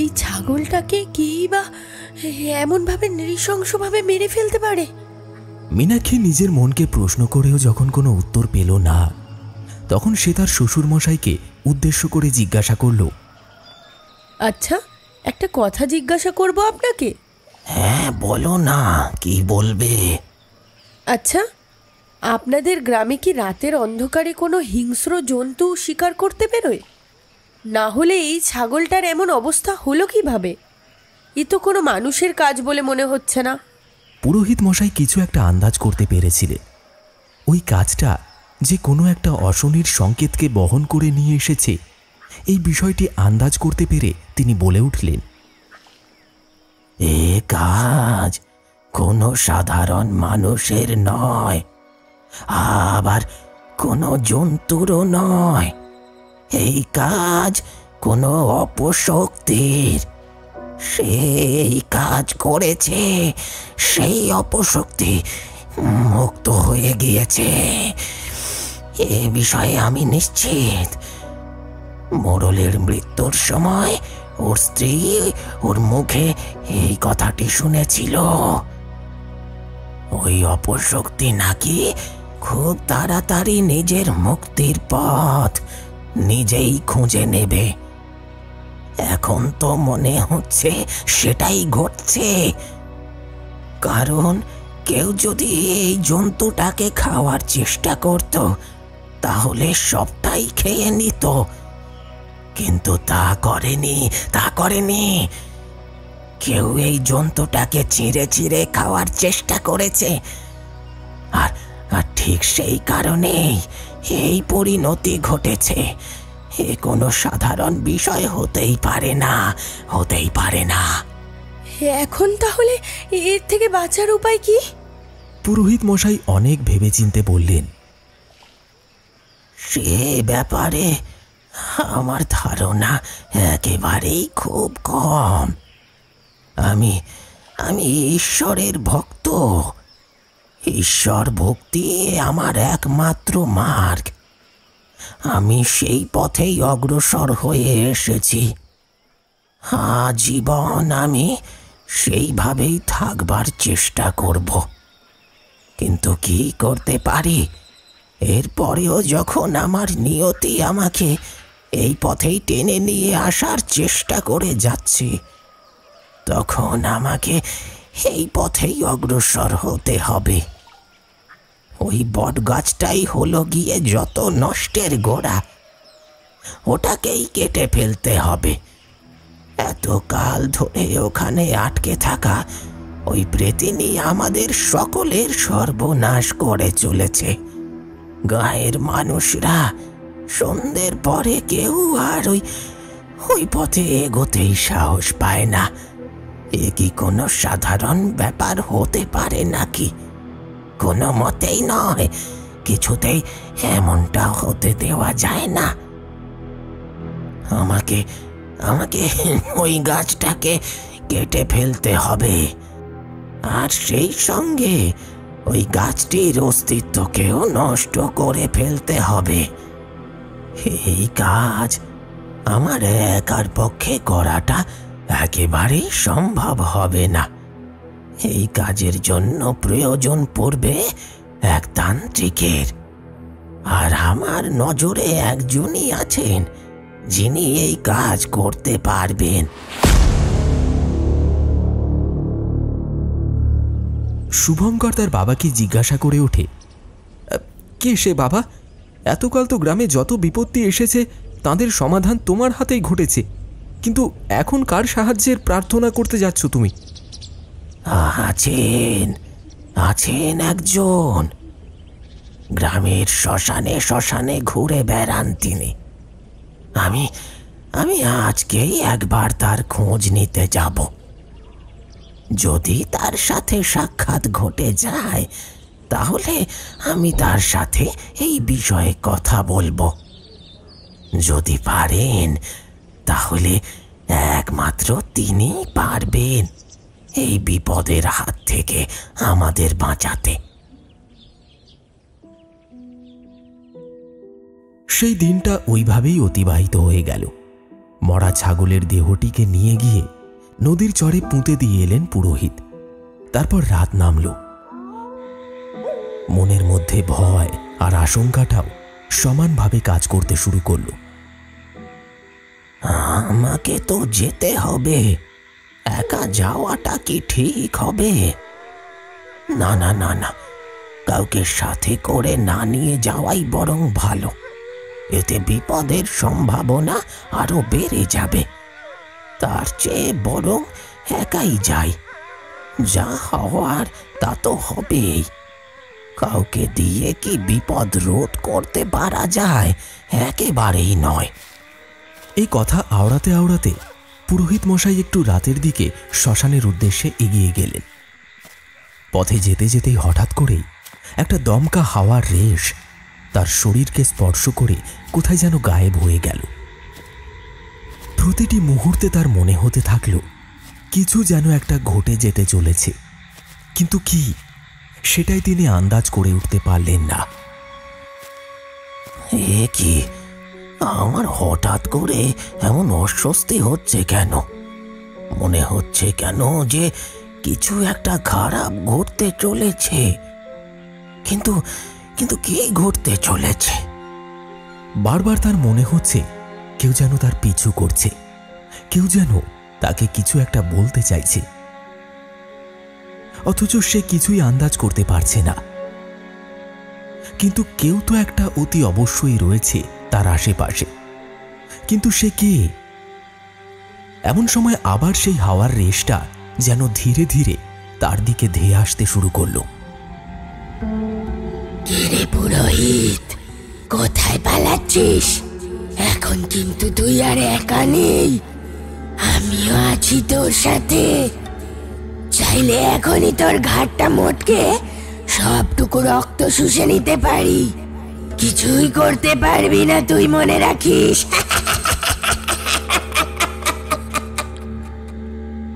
এই ছাগলটাকে কেই বা এমনভাবে নৃশংসভাবে মেরে ফেলতে পারে? মীনাক্ষী নিজের মনকে প্রশ্ন করেও যখন কোনো উত্তর পেল না, তখন সে তার শ্বশুরমশাইকে উদ্দেশ্য করে জিজ্ঞাসা করল, আচ্ছা, একটা কথা জিজ্ঞাসা করব আপনাকে। হ্যাঁ বলো না, কি বলবে? আচ্ছা, আপনাদের গ্রামে কি রাতের অন্ধকারে কোনো হিংস্র জন্তু শিকার করতে বেরোয়? না হলে এই ছাগলটার এমন অবস্থা হলো কিভাবে? এ তো কোনো মানুষের কাজ বলে মনে হচ্ছে না। পুরোহিত মশাই কিছু একটা আন্দাজ করতে পেরেছিলেন। ওই কাজটা যে কোনো একটা অশনির সংকেতকে বহন করে নিয়ে এসেছে, এই বিষয়টি আন্দাজ করতে পেরে তিনি বলে উঠলেন, এ কাজ কোনো সাধারণ মানুষের নয়, আবার কোনো জন্তুরও নয়। এই কাজ কোনো অপশক্তির। সেই কাজ করেছে, সেই অপশক্তি মুক্ত হয়ে গিয়েছে, এ বিষয়ে আমি নিশ্চিত। মোড়লের মৃত্যুর সময় ওর স্ত্রী ওর মুখে এই কথাটি শুনেছিল। ওই অপশক্তি নাকি খুব তাড়াতাড়ি নিজের মুক্তির পথ নিজেই খুঁজে নেবে। এখন তো মনে হচ্ছে সেটাই ঘটছে, কারণ কেউ যদি এই জন্তুটাকে খাওয়ার চেষ্টা করত তাহলে সবটাই খেয়ে নিত, কিন্তু তা করেনি। কেউ এই জন্তুটাকে চিঁড়ে চিঁড়ে খাওয়ার চেষ্টা করেছে, আর ঠিক সেই কারণেই এই পরিণতি ঘটেছে। এ কোনো সাধারণ বিষয় হতেই পারে না। এখন তাহলে এর থেকে বাঁচার উপায় কি? পুরোহিত মশাই অনেক ভেবেচিন্তে বললেন, সে ব্যাপারে আমার ধারণা একেবারেই খুব কম। আমি ঈশ্বরের ভক্ত। ঈশ্বর ভক্তি আমার একমাত্র মার্গ। আমি সেই পথেই অগ্রসর হয়ে এসেছি। আজীবন আমি সেইভাবেই থাকবার চেষ্টা করব। কিন্তু কি করতে পারি? এরপরেও যখন আমার নিয়তি আমাকে এই পথেই টেনে নিয়ে আসার চেষ্টা করে যাচ্ছে, তখন আমাকে এই পথেই অগ্রসর হতে হবে। ওই বট গাছটাই হলো গিয়ে যত নষ্টের গোড়া, ওটাকেই কেটে ফেলতে হবে। এত কাল ধরে ওখানে আটকে থাকা ওই প্রেতিনী আমাদের সকলের সর্বনাশ করে চলেছে। গায়ের মানুষরা সন্ধ্যের পরে কেউ আর ওই পথে এগোতেই সাহস পায় না। এ কি কোনো সাধারণ ব্যাপার হতে পারে নাকি? কোনো মতেই নয়, কিছুতেই এমনটা হতে দেওয়া যায় না। আমাকে ওই গাছটাকে কেটে ফেলতে হবে, আর সেই সঙ্গে ওই গাছটির অস্তিত্বকেও নষ্ট করে ফেলতে হবে। এই কাজ আমার একার পক্ষে করাটা একেবারেই সম্ভব হবে না। এই কাজের জন্য প্রয়োজন পড়বে এক তান্ত্রিকের, আর আমার নজরে একজনই আছেন যিনি এই কাজ করতে পারবেন। শুভঙ্কর তার বাবাকে জিজ্ঞাসা করে ওঠে, কে সে বাবা? এতকাল তো গ্রামে যত বিপত্তি এসেছে তাদের সমাধান তোমার হাতেই ঘটেছে, কিন্তু এখন কার সাহায্যের প্রার্থনা করতে যাচ্ছ তুমি? আছেন একজন। গ্রামের শ্মশানে শ্মশানে ঘুরে বেড়ান তিনি। আমি আজকেই একবার তার খোঁজ নিতে যাব। যদি তার সাথে সাক্ষাৎ ঘটে যায় তাহলে আমি তার সাথে এই বিষয়ে কথা বলবো। যদি পারেন তাহলে একমাত্র তিনিই পারবেন এই বিপদের হাত থেকে আমাদের বাঁচাতে। সেই দিনটা ওইভাবেই অতিবাহিত হয়ে গেল। মরা ছাগলের দেহটিকে নিয়ে গিয়ে নদীর চরে পুঁতে দিয়ে এলেন পুরোহিত। তারপর রাত নামল। মনের মধ্যে ভয় আর আশঙ্কাটাও সমানভাবে কাজ করতে শুরু করল। আমাকে তো যেতে হবে, একা যাওয়াটা কি ঠিক হবে? না না না না, কাউকে সাথে করে না নিয়ে যাওয়াই বরং ভালো। এতে বিপদের সম্ভাবনা আরো বেড়ে যাবে। তার চেয়ে বরং একাই যাই। যা হওয়ার তা তো হবেই। কাউকে দিয়ে কি বিপদ রোধ করতে পারা যায়? একেবারেই নয়। এই কথা আওড়াতে আওড়াতে পুরোহিত মশাই একটু রাতের দিকে শ্মশানের উদ্দেশ্যে এগিয়ে গেলেন। পথে যেতে যেতেই হঠাৎ করেই একটা দমকা হাওয়ার রেশ তার শরীরকে স্পর্শ করে কোথায় যেন গায়েব হয়ে গেল। প্রতিটি মুহূর্তে তার মনে হতে থাকল কিছু যেন একটা ঘটে যেতে চলেছে, কিন্তু কি সেটাই তিনি আন্দাজ করে উঠতে পারলেন না। এ কি, আমার হঠাৎ করে এমন অস্বস্তি হচ্ছে কেন? মনে হচ্ছে কেন যে কিছু একটা খারাপ ঘটতে চলেছে, কিন্তু কিন্তু কি ঘটতে চলেছে? বারবার তার মনে হচ্ছে কেউ যেন তার পিছু করছে, কেউ যেন তাকে কিছু একটা বলতে চাইছে, অথচ সে কিছুই আন্দাজ করতে পারছে না। কিন্তু কেউ তো একটা অতি অবশ্যই রয়েছে তার আশেপাশে, কিন্তু সে কে? এমন সময় আবার সেই হাওয়ার রেশটা যেন ধীরে ধীরে তার দিকে ধেয়ে আসতে শুরু করলো। কিরে পুরোহিত, কোথায় পালাচ্ছিস? এখন কিন্তু তুই আর একা নেই, আমিও আছি তোর সাথে। চাইলে এখনই তোর ঘাটটা মোটকে সবটুকু রক্ত শুষে নিতে পারি। কিছুই করতে পারবি না তুই, মনে রাখিস।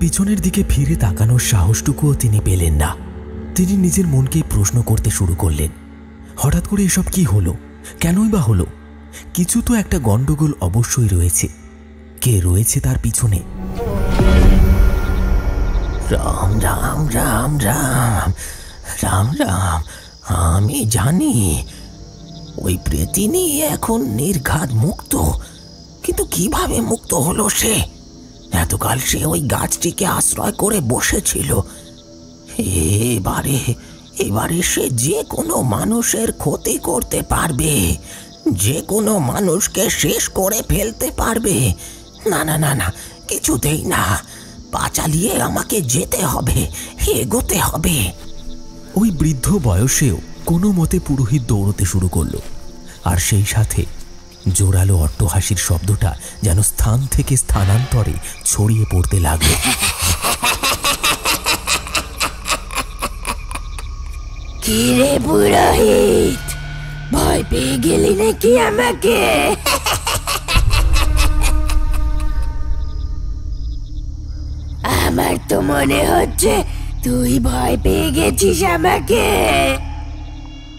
পিছনের দিকে ফিরে তাকানোর সাহসটুকুও তিনি পেলেন না। তিনি নিজের মনকেই প্রশ্ন করতে শুরু করলেন, হঠাৎ করে এসব কি হলো? কেনই বা হলো? কিছু তো একটা গন্ডগোল অবশ্যই রয়েছে। কে রয়েছে তার পিছনে? রাম রাম রাম রাম রাম রাম, আমি জানি ওই প্রেতিনী এখন নির্ঘাত মুক্ত, কিন্তু কিভাবে মুক্ত হলো সে? এতকাল সে ওই গাছটিকে আশ্রয় করে বসেছিল। এবারে সে যে কোনো মানুষের ক্ষতি করতে পারবে, যে কোনো মানুষকে শেষ করে ফেলতে পারবে। না না না না, কিছুতেই না, পা চালিয়ে আমাকে যেতে হবে, এগোতে হবে। ওই বৃদ্ধ বয়সেও কোনো মতে পুরোহিত দৌড়তে শুরু করলো, আর সেই সাথে জোরালো অট্টহাসির শব্দটা যেন স্থান থেকে স্থানান্তরে ছড়িয়ে পড়তে লাগলো। কিরে পুরোহিত, ভয় পেয়ে গেলি নাকি আমাকে? আমার তো মনে হচ্ছে তুই ভয় পেয়ে গেছিস আমাকে।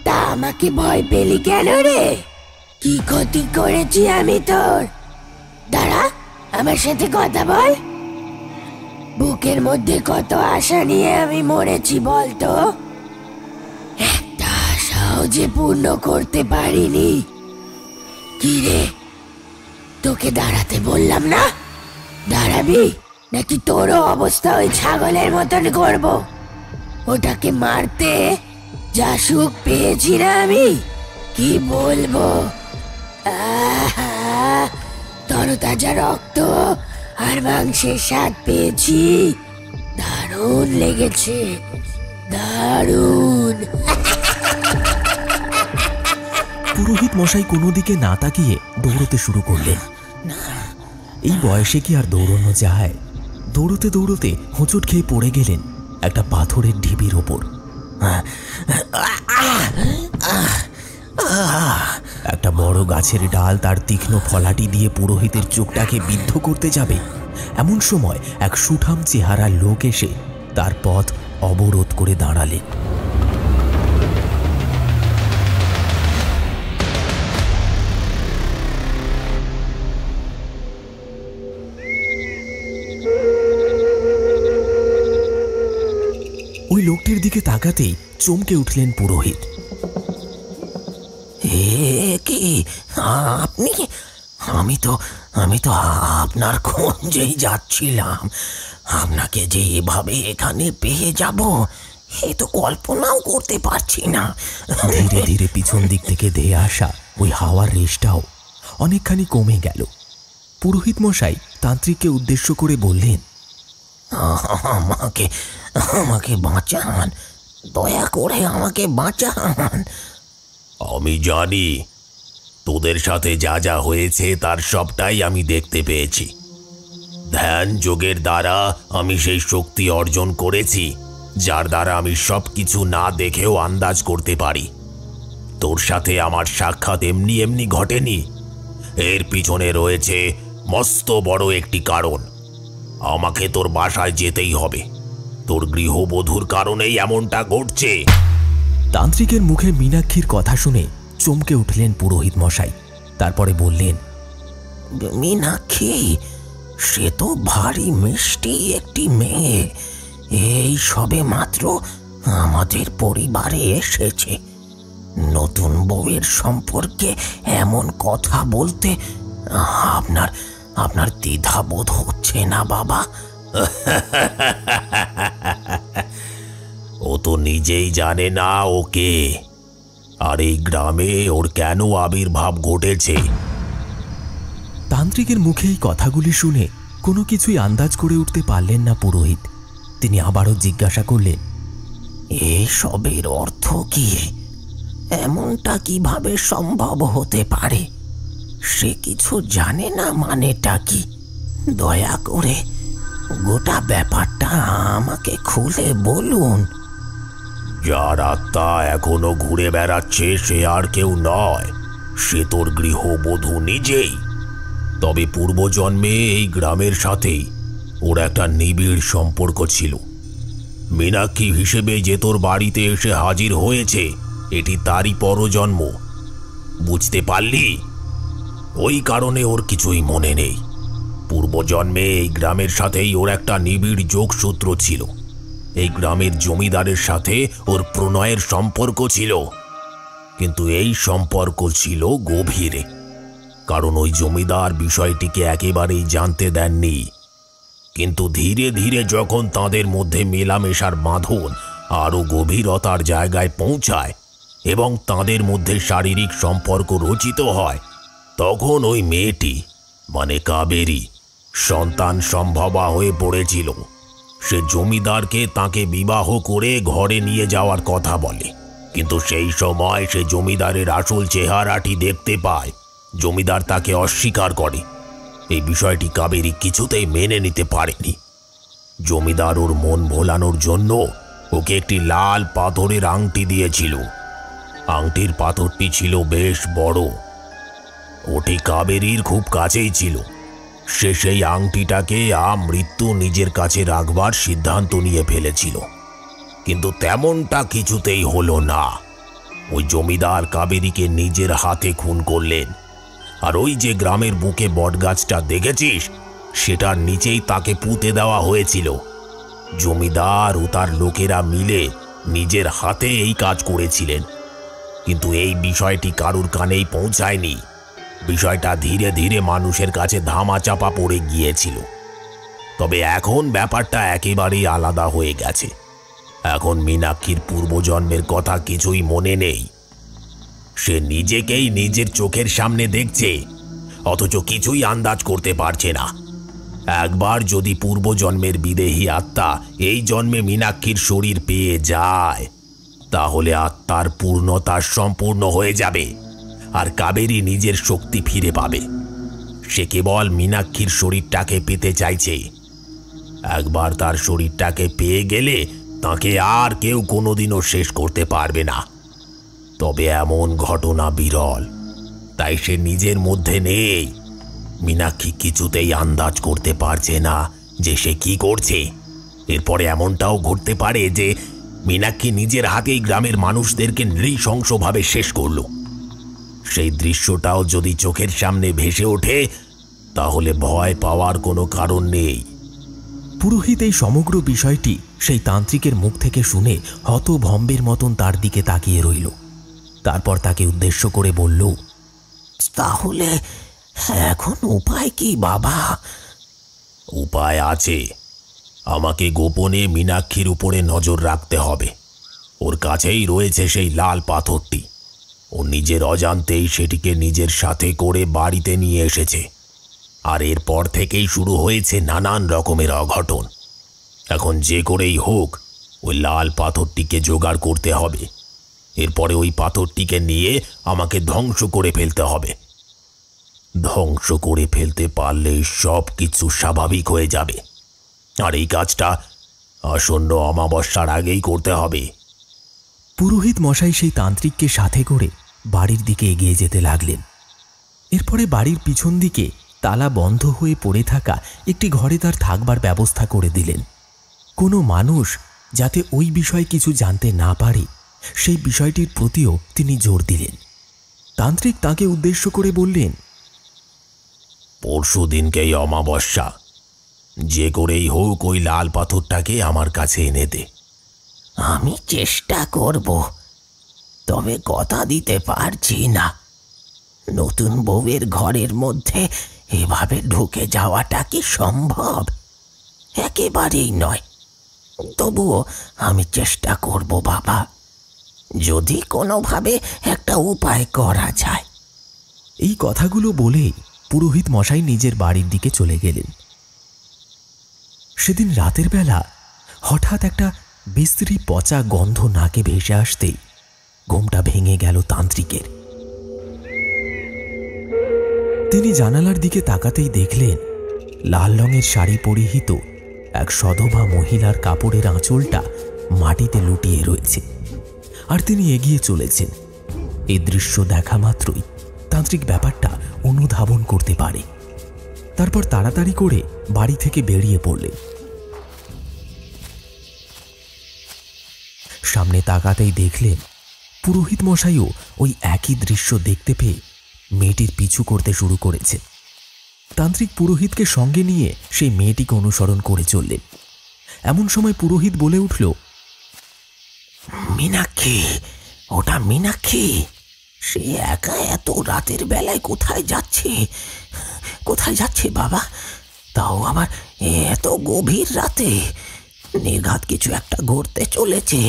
তা আমাকে ভয় পেলি কেন রে? কি ক্ষতি করেছি আমি তোর? দাঁড়া, আমার সাথে কথা বল। বুকের মধ্যে কত আশা নিয়ে আমি মরেছি বলতো, একটা আশাও যে পূর্ণ করতে পারিনি। কি রে, তোকে দাঁড়াতে বললাম না? দাঁড়াবি নাকি তোরও অবস্থা ওই ছাগলের মতন করব? ওটাকে মারতে যা সুখ পেয়েছি না আমি, কি বলবো। তরতাজা রক্ত আর মাংসের স্বাদ পেয়েছি, দারুণ লেগেছে, দারুণ। পুরোহিত মশাই কোনো দিকে না তাকিয়ে দৌড়তে শুরু করলেন। এই বয়সে কি আর দৌড়ানো যায়? দৌড়তে দৌড়তে হোঁচট খেয়ে পড়ে গেলেন একটা পাথরের ঢিবির ওপর। একটা বড় গাছের ডাল তার তীক্ষ্ণ ফলাটি দিয়ে পুরোহিতের চোখটাকে বিদ্ধ করতে যাবে, এমন সময় এক সুঠাম চেহারার লোক এসে তার পথ অবরোধ করে দাঁড়ালেন। ওই লোকটির দিকে তাকাতেই চমকে উঠলেন পুরোহিত। কি আপনি? আমি তো আপনার খোঁজেই যাচ্ছিলাম। আপনাকে যে এভাবে এখানে পেয়ে যাব এ তো কল্পনাও করতে পারছি না। ধীরে ধীরে পিছন দিক থেকে ধেয়ে আসা ওই হাওয়ার রেশটাও অনেকখানি কমে গেল। পুরোহিত মশাই তান্ত্রিককে উদ্দেশ্য করে বললেন, আমাকে আমাকে বাঁচান, দয়া করে আমাকে বাঁচান। আমি জানি তোদের সাথে যা যা হয়েছে তার সবটাই আমি দেখতে পেয়েছি। ধ্যান যোগের দ্বারা আমি সেই শক্তি অর্জন করেছি যার দ্বারা আমি সব কিছু না দেখেও আন্দাজ করতে পারি। তোর সাথে আমার সাক্ষাৎ এমনি এমনি ঘটেনি, এর পিছনে রয়েছে মস্ত বড় একটি কারণ। আমাকে তোর বাসায় যেতেই হবে, তোর গৃহবধূর কারণেই এমনটা ঘটছে। তান্ত্রিকের মুখে মীনাক্ষীর কথা শুনে চমকে উঠলেন পুরোহিত মশাই। তারপরে বললেন, মীনাক্ষী, সে তো ভারী মিষ্টি একটি মেয়ে, এই সবে মাত্র আমাদের পরিবারে এসেছে। নতুন বউয়ের সম্পর্কে এমন কথা বলতে আপনার আপনার দ্বিধাবোধ হচ্ছে না বাবা? ও তো নিজেই জানে না ওকে, আর এই গ্রামে ওর কেন আবির্ভাব ঘটেছে। তান্ত্রিকের মুখে এই কথাগুলি শুনে কোনো কিছুই আন্দাজ করে উঠতে পারলেন না পুরোহিত। তিনি আবারও জিজ্ঞাসা করলেন, এসবের অর্থ কি? এমনটা কিভাবে সম্ভব হতে পারে? সে কিছু জানে না মানেটা কি? দয়া করে গোটা ব্যাপারটা আমাকে খুলে বলুন। যার আত্মা এখনো ঘুরে বেড়াচ্ছে সে আর কেউ নয়, সে তোর গৃহবধূ নিজেই। তবে পূর্বজন্মে এই গ্রামের সাথেই ওর একটা নিবিড় সম্পর্ক ছিল। মীনাক্ষী হিসেবে যে তোর বাড়িতে এসে হাজির হয়েছে এটি তারই পরজন্ম, বুঝতে পারলি? ওই কারণে ওর কিছুই মনে নেই। পূর্বজন্মে এই গ্রামের সাথেই ওর একটা নিবিড় যোগসূত্র ছিল। এই গ্রামের জমিদারের সাথে ওর প্রণয়ের সম্পর্ক ছিল, কিন্তু এই সম্পর্ক ছিল গভীরে, কারণ ওই জমিদার বিষয়টিকে একেবারেই জানতে দেননি। কিন্তু ধীরে ধীরে যখন তাদের মধ্যে মেলামেশার বাঁধন আরও গভীরতার জায়গায় পৌঁছায় এবং তাদের মধ্যে শারীরিক সম্পর্ক রচিত হয়, তখন ওই মেয়েটি মানে কাবেরী সন্তান সম্ভবা হয়ে পড়েছিল। সে জমিদারকে তাকে বিবাহ করে ঘরে নিয়ে যাওয়ার কথা বলে, কিন্তু সেই সময় সে জমিদারের আসল চেহারাটি দেখতে পায়। জমিদার তাকে অস্বীকার করে। এই বিষয়টি কাবেরী কিছুতেই মেনে নিতে পারেনি। জমিদার ওর মন ভোলানোর জন্য ওকে একটি লাল পাথরের আংটি দিয়েছিল। আংটির পাথরটি ছিল বেশ বড়, ওটি কাবেরীর খুব কাছেই ছিল। সে সেই আংটিটাকে মৃত্যু নিজের কাছে রাখবার সিদ্ধান্ত নিয়ে ফেলেছিল, কিন্তু তেমনটা কিছুতেই হলো না। ওই জমিদার কাবেরীকে নিজের হাতে খুন করলেন। আর ওই যে গ্রামের বুকে বটগাছটা দেখেছিস, সেটার নিচেই তাকে পুঁতে দেওয়া হয়েছিল। জমিদার ও তার লোকেরা মিলে নিজের হাতে এই কাজ করেছিলেন, কিন্তু এই বিষয়টি কারুর কানেই পৌঁছায়নি। বিষয়টা ধীরে ধীরে মানুষের কাছে ধামাচাপা পড়ে গিয়েছিল। তবে এখন ব্যাপারটা একেবারেই আলাদা হয়ে গেছে। এখন মীনাক্ষীর পূর্বজন্মের কথা কিছুই মনে নেই। সে নিজেকেই নিজের চোখের সামনে দেখছে, অথচ কিছুই আন্দাজ করতে পারছে না। একবার যদি পূর্বজন্মের বিদেহী আত্মা এই জন্মে মীনাক্ষীর শরীর পেয়ে যায়, তাহলে আত্মার পূর্ণতা সম্পূর্ণ হয়ে যাবে আর কাবেরী নিজের শক্তি ফিরে পাবে। সে কেবল মীনাক্ষীর শরীরটাকে পেতে চাইছে। একবার তার শরীরটাকে পেয়ে গেলে তাকে আর কেউ কোনোদিনও শেষ করতে পারবে না। তবে এমন ঘটনা বিরল, তাই সে নিজের মধ্যে নেই। মীনাক্ষী কিছুতেই আন্দাজ করতে পারছে না যে সে কি করছে। এরপরে এমনটাও ঘটতে পারে যে মীনাক্ষী নিজের হাতেই গ্রামের মানুষদেরকে নৃশংসভাবে শেষ করল। সেই দৃশ্যটাও যদি চোখের সামনে ভেসে ওঠে, তাহলে ভয় পাওয়ার কোনো কারণ নেই। পুরোহিত এই সমগ্র বিষয়টি সেই তান্ত্রিকের মুখ থেকে শুনে হতভম্বের মতন তার দিকে তাকিয়ে রইল। তারপর তাকে উদ্দেশ্য করে বলল, তাহলে এখন উপায় কি বাবা? উপায় আছে। আমাকে গোপনে মীনাক্ষীর উপরে নজর রাখতে হবে। ওর কাছেই রয়েছে সেই লাল পাথরটি। ও নিজের অজান্তেই সেটিকে নিজের সাথে করে বাড়িতে নিয়ে এসেছে। আর এরপর থেকেই শুরু হয়েছে নানান রকমের অঘটন। এখন যে করেই হোক ওই লাল পাথরটিকে জোগাড় করতে হবে। এরপরে ওই পাথরটিকে নিয়ে আমাকে ধ্বংস করে ফেলতে হবে। ধ্বংস করে ফেলতে পারলেই সব কিছু স্বাভাবিক হয়ে যাবে। আর এই কাজটা আসন্ন অমাবস্যার আগেই করতে হবে। পুরোহিত মশাই সেই তান্ত্রিককে সাথে করে বাড়ির দিকে এগিয়ে যেতে লাগলেন। এরপরে বাড়ির পিছন দিকে তালা বন্ধ হয়ে পড়ে থাকা একটি ঘরে তার থাকবার ব্যবস্থা করে দিলেন। কোনো মানুষ যাতে ওই বিষয়ে কিছু জানতে না পারে সেই বিষয়টির প্রতিও তিনি জোর দিলেন। তান্ত্রিক তাকে উদ্দেশ্য করে বললেন, পরশু দিনকেই অমাবস্যা, যে করেই হোক ওই লাল পাথরটাকে আমার কাছে এনে দে। আমি চেষ্টা করব, তবে কথা দিতে পারছি না নতুন বউয়ের ঘরের মধ্যে এভাবে ঢুকে যাওয়াটা কি সম্ভব? একেবারেই নয়। তবুও আমি চেষ্টা করব বাবা, যদি কোনোভাবে একটা উপায় করা যায়। এই কথাগুলো বলেই পুরোহিত মশাই নিজের বাড়ির দিকে চলে গেলেন। সেদিন রাতের বেলা হঠাৎ একটা বিশ্রী পচা গন্ধ নাকে ভেসে আসতেই ঘুমটা ভেঙে গেল তান্ত্রিকের। তিনি জানালার দিকে তাকাতেই দেখলেন লাল রঙের শাড়ি পরিহিত এক সধবা মহিলার কাপড়ের আঁচলটা মাটিতে লুটিয়ে রয়েছে, আর তিনি এগিয়ে চলেছেন। এই দৃশ্য দেখা মাত্রই তান্ত্রিক ব্যাপারটা অনুধাবন করতে পারে। তারপর তাড়াতাড়ি করে বাড়ি থেকে বেরিয়ে পড়লেন। সামনে তাকাতেই দেখলেন পুরোহিত মশাইও ওই একই দৃশ্য দেখতে পেয়ে মেয়েটির পিছু করতে শুরু করেছে। তান্ত্রিক পুরোহিতকে সঙ্গে নিয়ে সেই মেয়েটিকে অনুসরণ করে চললেন। এমন সময় পুরোহিত বলে উঠল, মীনাক্ষী, ওটা মীনাক্ষী। সে একা এত রাতের বেলায় কোথায় যাচ্ছে? কোথায় যাচ্ছে বাবা? তাও আবার এত গভীর রাতে। নির্ঘাত কিছু একটা ঘটতে চলেছে।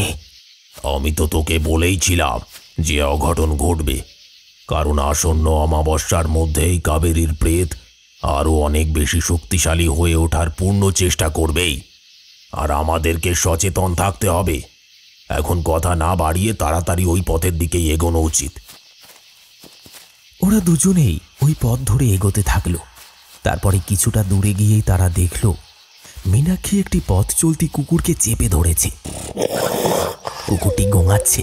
আমি তো তোকে বলেইছিলাম যে অঘটন ঘটবে, কারণ আসন্ন অমাবস্যার মধ্যেই কাবেরীর প্রেত আরও অনেক বেশি শক্তিশালী হয়ে ওঠার পূর্ণ চেষ্টা করবেই। আর আমাদেরকে সচেতন থাকতে হবে। এখন কথা না বাড়িয়ে তাড়াতাড়ি ওই পথের দিকেই এগোনো উচিত। ওরা দুজনেই ওই পথ ধরে এগোতে থাকলো। তারপরে কিছুটা দূরে গিয়েই তারা দেখল মীনাক্ষী একটি পথ চলতি কুকুরকে চেপে ধরেছে। কুকুরটি গোঙাচ্ছে।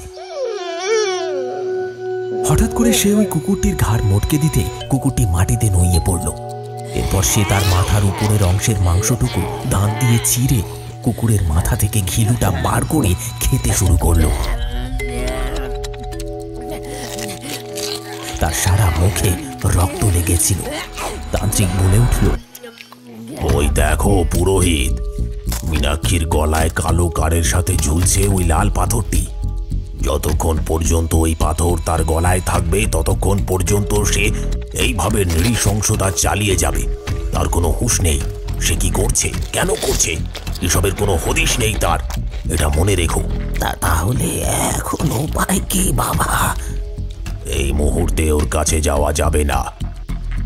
হঠাৎ করে সে ওই কুকুরটির ঘাড় মটকে দিতে কুকুরটি মাটিতে নুইয়ে পড়ল। এরপর সে তার মাথার উপরের অংশের মাংসটুকু দাঁত দিয়ে চিরে কুকুরের মাথা থেকে ঘিলুটা বার করে খেতে শুরু করল। তার সারা মুখে রক্ত লেগেছিল। তান্ত্রিক বলে উঠল, ওই দেখো পুরোহিত, মীনাক্ষীর গলায় কালো কারের সাথে ঝুলছে ওই লাল পাথরটি। যতক্ষণ পর্যন্ত ওই পাথর তার গলায় থাকবে ততক্ষণ পর্যন্ত সে এইভাবে নৃশংসতা চালিয়ে যাবে। তার কোনো হুঁশ নেই সে কি করছে, কেন করছে, এসবের কোনো হদিশ নেই তার। এটা মনে রেখো। তাহলে এখন উপায় কি বাবা? এই মুহূর্তে ওর কাছে যাওয়া যাবে না।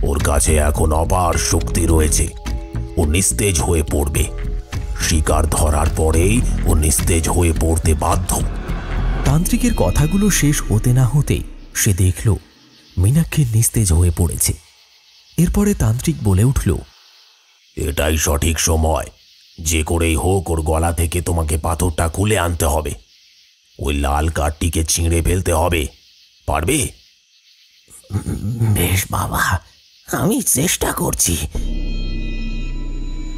ওর কাছে এখন অপার শক্তি রয়েছে। ও নিস্তেজ হয়ে পড়বে। শিকার ধরার পরেই ও নিস্তেজ হয়ে পড়তে বাধ্য। তান্ত্রিকের কথাগুলো শেষ হতে না হতেই সে দেখল মীনাক্ষী নিস্তেজ হয়ে পড়েছে। এরপরে তান্ত্রিক বলে উঠল, এটাই সঠিক সময়। যে করেই হোক ওর গলা থেকে তোমাকে পাথরটা খুলে আনতে হবে। ওই লাল কাঠটিকে ছিঁড়ে ফেলতে হবে। পারবে? বেশ বাবা, আমি চেষ্টা করছি।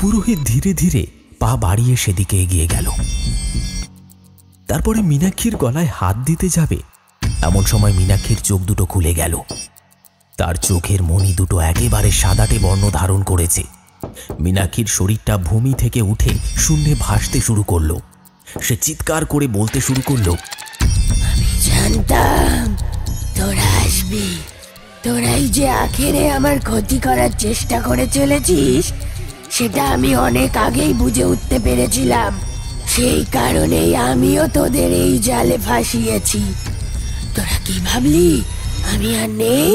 পুরোহিত ধীরে ধীরে পা বাড়িয়ে সেদিকে এগিয়ে গেল। তারপরে মীনাক্ষীর গলায় হাত দিতে যাবে এমন সময় মীনাক্ষীর চোখ দুটো খুলে গেল। তার চোখের মণি দুটো একেবারে সাদাটে বর্ণ ধারণ করেছে। মীনাক্ষীর শরীরটা ভূমি থেকে উঠে শূন্যে ভাসতে শুরু করলো। সে চিৎকার করে বলতে শুরু করলো, আমি জানতাম তোরা আসবি। তোরাই যে আখেরে আমার ক্ষতি করার চেষ্টা করে চলেছিস সেটা আমি অনেক আগেই বুঝে উঠতে পেরেছিলাম। সেই কারণেই আমিও তোদের এই জালে ফাঁসিয়েছি। তোরা কি ভাবলি আমি আর নেই?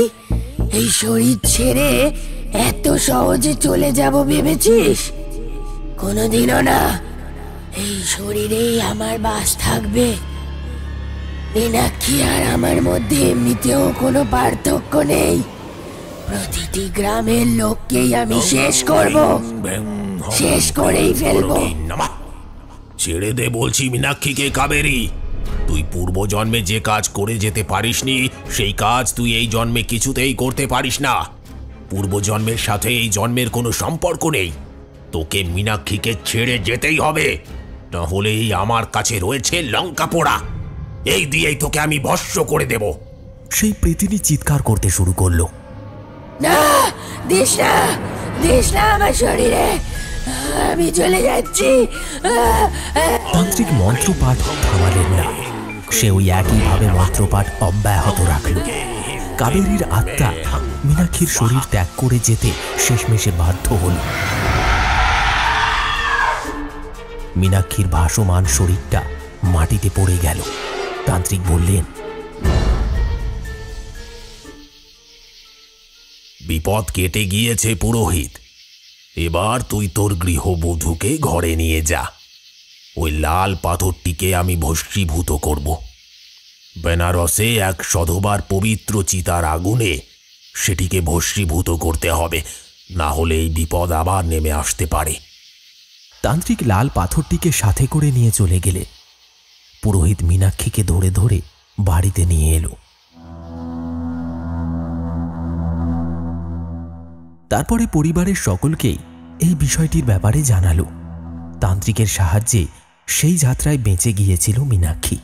এই শরীর ছেড়ে এত সহজে চলে যাব ভেবেছিস? কোনোদিনও না। এই শরীরেই আমার বাস থাকবে। মীনাক্ষী আর আমার মধ্যে এমনিতেও কোনো পার্থক্য নেই। প্রতিটি গ্রামের লোককেই আমি শেষ করব, শেষ করেই ফেলবো। ছেড়ে দে বলছি মীনাক্ষীকে কাবেরী। তুই পূর্বজন্মে যে কাজ করে যেতে পারিসনি সেই কাজ তুই এই জন্মে কিছুতেই করতে পারিস না। পূর্বজন্মের সাথে এই জন্মের কোনো সম্পর্ক নেই। তোকে মীনাক্ষীকে ছেড়ে যেতেই হবে, না হলে এই আমার কাছে রয়েছে লঙ্কা পোড়া, এই দিয়েই তোকে আমি ভস্ম করে দেব। সেই প্রেতিনী চিৎকার করতে শুরু করলো। না, দিস না, দিস না আমার শরীরে, আমি চলে যাচ্ছি। তান্ত্রিক মন্ত্রপাঠ থামালেন না। সে ওই একইভাবে মন্ত্রপাঠ অব্যাহত রাখল। কাবেরীর আত্মা মীনাক্ষীর শরীর ত্যাগ করে যেতে শেষমেশে বাধ্য হল। মীনাক্ষীর ভাসমান শরীরটা মাটিতে পড়ে গেল। তান্ত্রিক বললেন, বিপদ কেটে গিয়েছে পুরোহিত। এবার তুই তোর গৃহবধূকে ঘরে নিয়ে যা। ওই লাল পাথরটিকে আমি ভস্মীভূত করব। বেনারসে এক শতবার পবিত্র চিতার আগুনে সেটিকে ভস্মীভূত করতে হবে, না হলে এই বিপদ আবার নেমে আসতে পারে। তান্ত্রিক লাল পাথরটিকে সাথে করে নিয়ে চলে গেলে পুরোহিত মীনাক্ষীকে ধরে ধরে বাড়িতে নিয়ে এলো। তারপরে পরিবারের সকলকেই এই বিষয়টির ব্যাপারে জানালো। তান্ত্রিকের সাহায্যে সেই যাত্রায় বেঁচে গিয়েছিল মীনাক্ষী।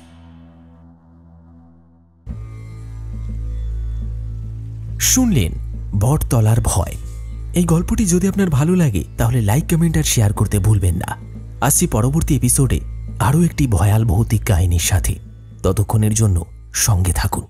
শুনলেন বটতলার ভয়। এই গল্পটি যদি আপনার ভালো লাগে তাহলে লাইক, কমেন্ট আর শেয়ার করতে ভুলবেন না। আসছি পরবর্তী এপিসোডে আরও একটি ভয়াল ভৌতিক কাহিনীর সাথে। ততক্ষণের জন্য সঙ্গে থাকুন।